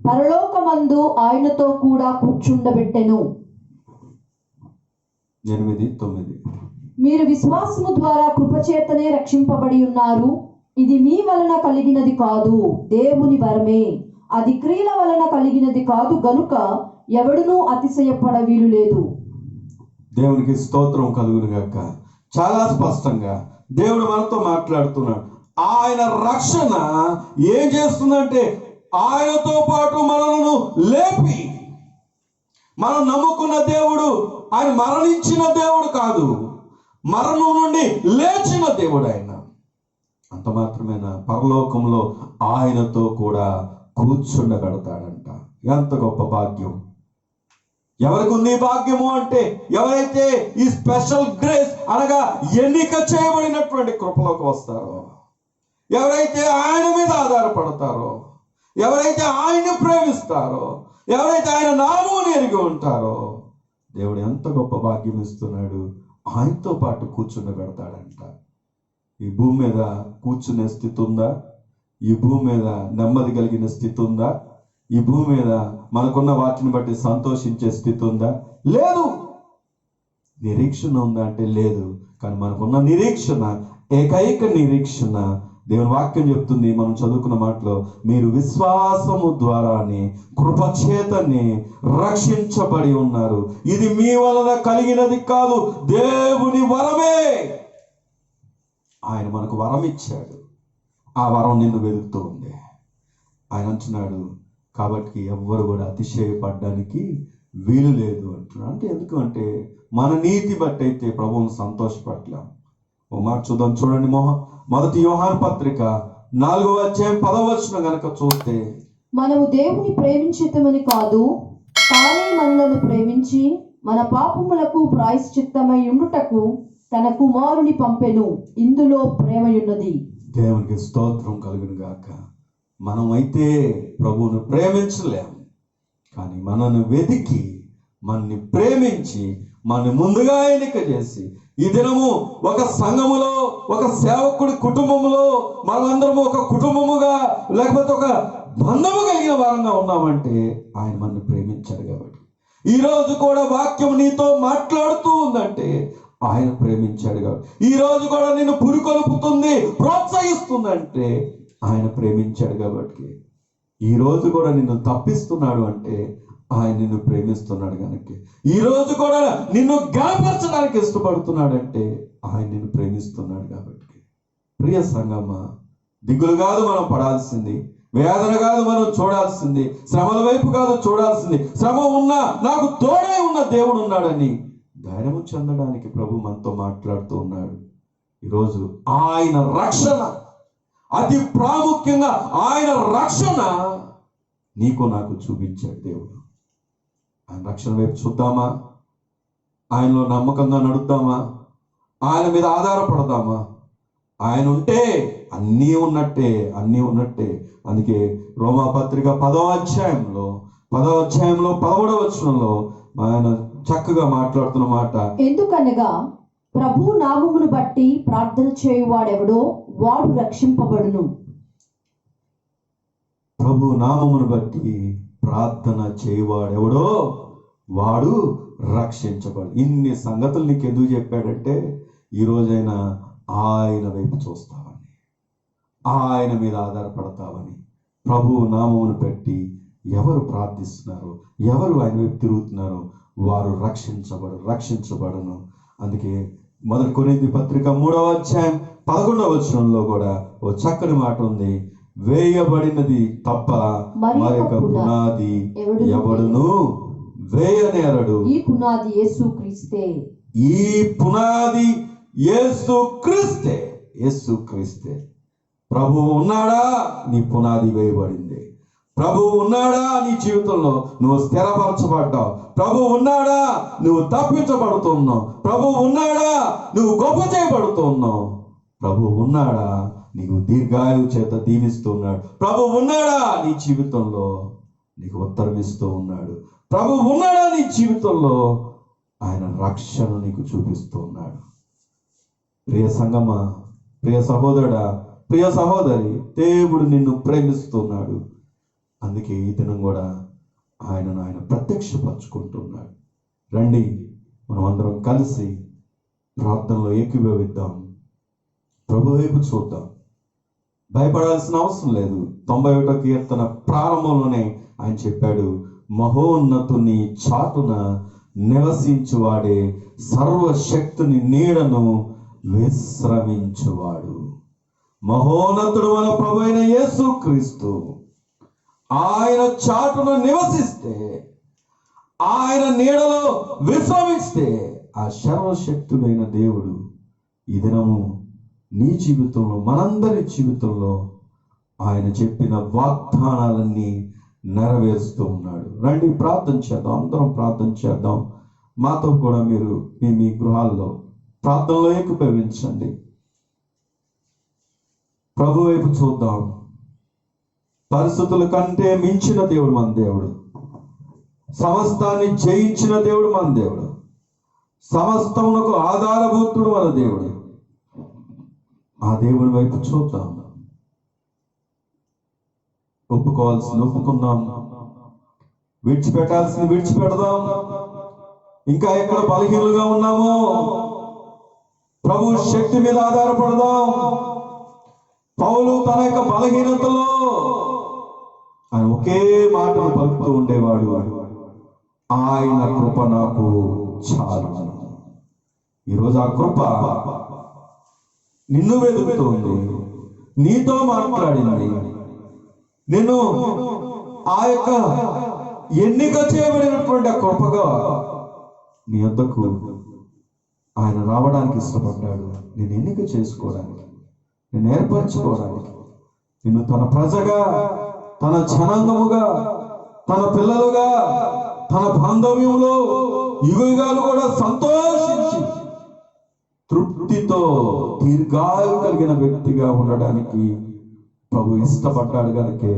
పరలోకమందు ఆయనతో కూడా కూర్చుండబెట్టెను. 8, 9. మీరు విశ్వాసము ద్వారా కృపచేతనే రక్షింపబడి ఉన్నారు. ఇది మీ వలన కలిగినది కాదు, దేవుని వరమే. అది క్రియల వలన కలిగినది కాదు గనుక ఎవడునూ అతిశయపడ వీలు లేదు. దేవునికి స్తోత్రం కలుగును గాక. చాలా స్పష్టంగా దేవుడు మనతో మాట్లాడుతున్నాడు. ఆయన రక్షణ ఏం చేస్తుందంటే, ఆయనతో పాటు మనలను లేపి, మనం నమ్ముకున్న దేవుడు ఆయన మరణించిన దేవుడు కాదు, మరణం నుండి లేచిన దేవుడు ఆయన. అంత మాత్రమేనా, పరలోకంలో ఆయనతో కూడా కూర్చుండగడతాడంట. ఎంత గొప్ప భాగ్యం! ఎవరికి ఉంది భాగ్యము అంటే, ఎవరైతే ఈ స్పెషల్ గ్రేస్ అనగా ఎన్నిక చేయబడినటువంటి కృపలోకి వస్తారో, ఎవరైతే ఆయన మీద ఆధారపడతారో, ఎవరైతే ఆయన్ని ప్రేమిస్తారో, ఎవరైతే ఆయన నామమును ఎరిగి ఉంటారో, దేవుడు ఎంత గొప్ప భాగ్యం ఇస్తున్నాడు. ఆయనతో పాటు కూర్చుండబెడతాడంట. ఈ భూమి మీద కూర్చునే స్థితి ఉందా? ఈ భూమి మీద నెమ్మది కలిగిన స్థితి ఉందా? ఈ భూమి మీద మనకున్న వాటిని బట్టి సంతోషించే స్థితి ఉందా? లేదు. నిరీక్షణ ఉందా అంటే లేదు. కానీ మనకున్న నిరీక్షణ, ఏకైక నిరీక్షణ, దేవుని వాక్యం చెప్తుంది, మనం చదువుకున్న మాటలో, మీరు విశ్వాసము ద్వారానే కృపచేతనే రక్షించబడి ఉన్నారు. ఇది మీ వలన కలిగినది కాదు, దేవుని వరమే. ఆయన మనకు వరం ఇచ్చాడు. ఆ వరం నిన్ను వెతుకుతూ ఉంది. ఆయన అంటున్నాడు, కాబట్టి ఎవ్వరు కూడా అతిశయపడడానికి వీలు లేదు అంటున్నాడు. అంటే ఎందుకు అంటే, మన నీతి బట్టి అయితే ప్రభువును సంతోషపడలేం. ఓ మాట చూద్దాం చూడండి. మొదటి యోహాను పత్రిక 4వ అధ్యాయం 10వ వచనం గనక చూస్తే, మనము దేవుని ప్రేమించితమని కాదు, తానే మనలను ప్రేమించి మన పాపములకు ప్రాయశ్చిత్తమై ఉండుటకు తన కుమారుని పంపెను. ఇందులో ప్రేమయున్నది. దేవునికి స్తోత్రం కలుగును గాక. మనమైతే ప్రభువును ప్రేమించలేం, కానీ మనను వెతికి, మనని ప్రేమించి, మన ముందుగా ఎన్నిక చేసి, ఈ దినము ఒక సంఘములో, ఒక సేవకుడి కుటుంబములో, మనందరము ఒక కుటుంబముగా, లేకపోతే ఒక బంధము కలిగిన వారంగా ఉన్నామంటే ఆయన మనల్ని ప్రేమించాడు కాబట్టి. ఈ రోజు కూడా వాక్యం నీతో మాట్లాడుతూ ఉందంటే ఆయన ప్రేమించాడు కాబట్టి. ఈ రోజు కూడా నిన్ను పురికొల్పుతుంది, ప్రోత్సహిస్తుందంటే ఆయన ప్రేమించాడు కాబట్టి. ఈ రోజు కూడా నిన్ను తప్పిస్తున్నాడు అంటే ఆయన నిన్ను ప్రేమిస్తున్నాడు కనుక. ఈ రోజు కూడా నిన్ను గాయపరచడానికి ఇష్టపడుతున్నాడంటే ఆయన నిన్ను ప్రేమిస్తున్నాడు కాబట్టి. ప్రియ సంగమా, దిగులు కాదు మనం పడాల్సింది, వేదన కాదు మనం చూడాల్సింది, శ్రమల వైపు కాదు చూడాల్సింది. శ్రమ ఉన్నా నాకు తోడే ఉన్న దేవుడు ఉన్నాడని ధైర్యము చెందడానికి ప్రభు మనతో మాట్లాడుతూ ఉన్నాడు. ఈరోజు ఆయన రక్షణ, అతి ప్రాముఖ్యంగా ఆయన రక్షణ నీకు నాకు చూపించాడు దేవుడు. ఆయన రక్షణ వైపు చూద్దామా? ఆయనలో నమ్మకంగా నడుద్దామా? ఆయన మీద ఆధారపడదామా? ఆయన ఉంటే అన్నీ ఉన్నట్టే, అన్నీ ఉన్నట్టే. అందుకే రోమాపత్రిక 10వ అధ్యాయంలో 11వ వచనంలో ఆయన చక్కగా మాట్లాడుతున్న మాట, ఎందుకనగా ప్రభు నామమును బట్టి ప్రార్థన చేయువాడెవడో వాడు రక్షింపబడును. ప్రభు నామమును బట్టి ప్రార్థన చేయవాడెవడో వాడు రక్షించబడు. ఇన్ని సంగతులు నీకు ఎందుకు చెప్పాడంటే ఈ రోజైనా ఆయన వైపు చూస్తావని, ఆయన మీద ఆధారపడతావని. ప్రభు నామమును బట్టి ఎవరు ప్రార్థిస్తున్నారో, ఎవరు ఆయన వైపు తిరుగుతున్నారో వారు రక్షించబడను. అందుకే 1 కొరింథీ పత్రిక 3వ అధ్యాయం 11వ వచనంలో కూడా ఓ చక్కని మాట ఉంది, వేయబడినది తప్ప మరొక పునాది ఎవడును వేయనేరడు. ఈ పునాది యేసుక్రీస్తే. ఈ పునాది యేసుక్రీస్తే. యేసుక్రీస్తే. ప్రభువు ఉన్నాడా, నీ పునాది వేయబడింది. ప్రభువు ఉన్నాడా, నీ జీవితంలో నువ్వు స్థిరపరచబడ్డావు. ప్రభువు ఉన్నాడా, నువ్వు తప్పించబడుతున్నావు. ప్రభువు ఉన్నాడా, నువ్వు గొప్ప చేయబడుతున్నావు. ప్రభువు ఉన్నాడా, నీకు దీర్ఘాయువు చేత దీవిస్తున్నాడు. ప్రభువు ఉన్నాడా, నీ జీవితంలో నీకు ఉత్తరం ఇస్తూ ఉన్నాడు. ప్రభువు ఉన్నాడా, నీ జీవితంలో ఆయన రక్షణ నీకు చూపిస్తూ ఉన్నాడు. ప్రియ సంగమా, ప్రియ సహోదరుడా, ప్రియ సహోదరి, దేవుడు నిన్ను ప్రేమిస్తున్నాడు. అందుకే ఈ దినం కూడా ఆయన ప్రత్యక్షపరచుకుంటున్నాడు. రండి మనం అందరం కలిసి ప్రార్థనలో ఏకీభవిద్దాం, ప్రభు వైపు చూద్దాం. భయపడాల్సిన అవసరం లేదు. 91వ కీర్తన ప్రారంభంలోనే ఆయన చెప్పాడు, మహోన్నతుని చాటున నివసించువాడే సర్వశక్తుని నీడను విశ్రమించువాడు. మహోన్నతుడు మన ప్రభు అయిన యేసుక్రీస్తు ఆయన చాటున నివసిస్తే, ఆయన నీడలో విశ్రమిస్తే, ఆ సర్వశక్తుడైన దేవుడు ఈ దినము నీ జీవితంలో, మనందరి జీవితంలో ఆయన చెప్పిన వాగ్దానాలన్నీ నెరవేరుస్తూ ఉన్నాడు. రండి ప్రార్థన చేద్దాం, అందరం ప్రార్థన చేద్దాం. మాతో కూడా మీరు మీ గృహాల్లో ప్రార్థనలో ఏకీభవించండి. ప్రభు వైపు చూద్దాం. పరిస్థితుల కంటే మించిన దేవుడు మన దేవుడు. సమస్తాన్ని జయించిన దేవుడు మన దేవుడు. సమస్తమునకు ఆధారభూతుడు మన దేవుడు. ఆ దేవుడి వైపు చూద్దాం. ఒప్పుకోవాల్సింది ఒప్పుకుందాం, విడిచిపెట్టాల్సింది విడిచిపెడదాం. ఇంకా ఎక్కడ బలహీనులుగా ఉన్నామో ప్రభు శక్తి మీద ఆధారపడదాం. పౌలు తన యొక్క బలహీనతలో ఆయన ఒకే మాటను పలుకుతూ ఉండేవాడు, ఆయన కృప నాకు చాలు. ఈరోజు ఆ కృప నిన్ను వెతుకుతుంది, నీతో మాట్లాడింది. నేను ఆ యొక్క ఎన్నిక చేయబడినటువంటి ఆ కృపగా నీ వద్దకు ఆయన రావడానికి ఇష్టపడ్డాడు. నేను ఎన్నిక చేసుకోవడానికి, నేను ఏర్పరచుకోవడానికి, నిన్ను తన ప్రజగా, తన జనాంగముగా, తన పిల్లలుగా, తన బాంధవ్యంలో యుగాలు కూడా సంతోషించి తృప్తితో దీర్ఘాయువు కలిగిన వ్యక్తిగా ఉండడానికి ప్రభు ఇష్టపడ్డాడు. కనుకే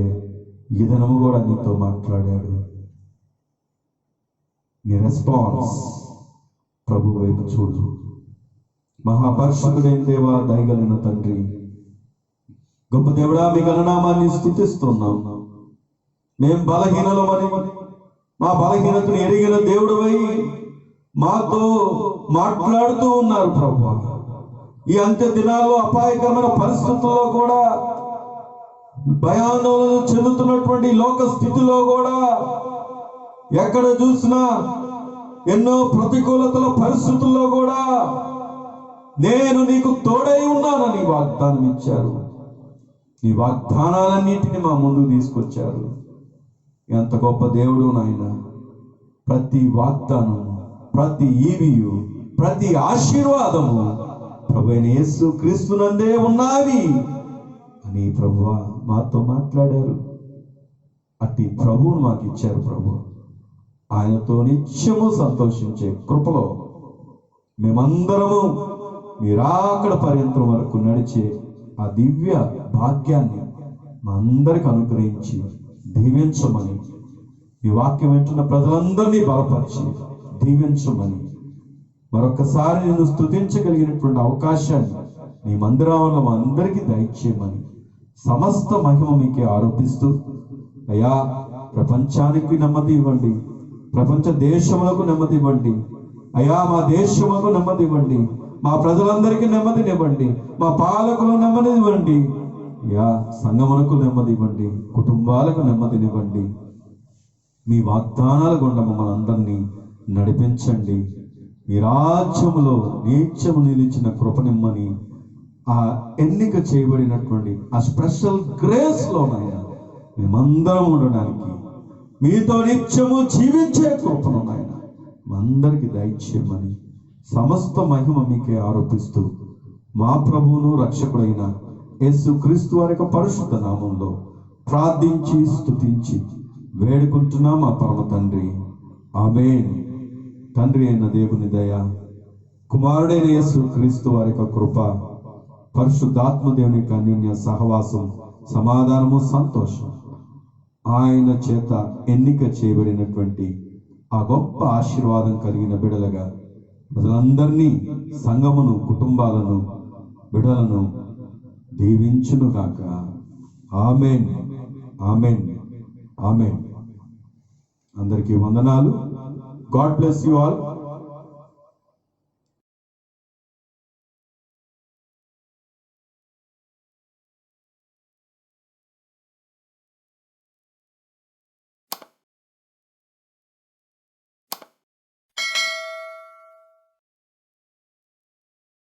ఈ దినము కూడా నీతో మాట్లాడాడు. నీ రెస్పాన్స్ ప్రభు వైపు చూడు. మహాపరిశుద్ధుడైన దేవా, దయగలిగిన తండ్రి, గొప్ప దేవుడా, మీ గణనామాన్ని స్తుతిస్తున్నాం. మేం బలహీనలమని, మా బలహీనతను ఎరిగిన దేవుడవై మాతో మాట్లాడుతూ ఉన్నారు ప్రభువా. ఈ అంత్య దినాల్లో అపాయకరమైన పరిస్థితుల్లో కూడా, భయాందోళన చెందుతున్నటువంటి లోక స్థితిలో కూడా, ఎక్కడ చూసినా ఎన్నో ప్రతికూలతల పరిస్థితుల్లో కూడా నేను నీకు తోడై ఉన్నానని వాగ్దానం ఇచ్చారు. నీ వాగ్దానాలన్నింటినీ మా ముందుకు తీసుకొచ్చారు. ఎంత గొప్ప దేవుడు నాయన. ప్రతి వాగ్దానం, ప్రతి ఈవియు, ప్రతి ఆశీర్వాదము ప్రభువైన యేసు క్రీస్తునందే ఉన్నవి అని ప్రభువా మాతో మాట్లాడారు. అట్టి ప్రభువును మాకు ఇచ్చారు. ప్రభు ఆయనతో నిత్యము సంతోషించే కృపలో మేమందరము మీరాకడ పర్యంతం వరకు నడిచే ఆ దివ్య భాగ్యాన్ని మా అందరికి అనుగ్రహించి దీవించమని, ఈ వాక్యం వింటున్న ప్రజలందరినీ బలపరిచి దీవించమని, మరొకసారి నిన్ను స్తుతించగలిగినటువంటి అవకాశాన్ని నీ మందిరంలో మా అందరికీ దయచేయమని సమస్త మహిమ మీకే ఆరోపిస్తూ, అయ్యా ప్రపంచానికి నెమ్మది ఇవ్వండి, ప్రపంచ దేశములకు నెమ్మది ఇవ్వండి, అయ్యా మా దేశములకు నెమ్మది ఇవ్వండి, మా ప్రజలందరికీ నెమ్మదినివ్వండి, మా పాలకులకు నెమ్మదినివ్వండి, అయ్యా సంఘమునకు నెమ్మది ఇవ్వండి, కుటుంబాలకు నెమ్మదినివ్వండి. మీ వాగ్దానాల గుండా మమ్మల్ని అందరినీ నడిపించండి. మీ రాజ్యములో నిత్యము నిలిచిన కృపనిమ్మని, ఆ ఎన్నిక చేయబడినటువంటి ఆ స్పెషల్ గ్రేస్లోనైనా మేమందరం ఉండడానికి, మీతో నిత్యము జీవించే కృపను నాయన మందరికి దయచేయమని సమస్త మహిమ మీకే ఆరోపిస్తూ, మా ప్రభువును రక్షకుడైన యేసు క్రీస్తు వారి యొక్క పరిశుద్ధ నామంలో ప్రార్థించి స్తుతించి వేడుకుంటున్నా మా పరమ తండ్రి, ఆమేన్. తండ్రి అయిన దేవుని దయ, కుమారుడైన యేసు క్రీస్తు వారి యొక్క కృప, పరిశుద్ధాత్మ దేవుని యొక్క అన్యోన్య సహవాసం, సమాధానము, సంతోషం, ఆయన చేత ఎన్నిక చేయబడినటువంటి ఆ గొప్ప ఆశీర్వాదం కలిగిన బిడలుగా ప్రజలందరినీ, సంఘమును, కుటుంబాలను, బిడలను దీవించునుగాక. ఆమేన్, ఆమేన్, ఆమేన్. అందరికీ వందనాలు. God bless you all.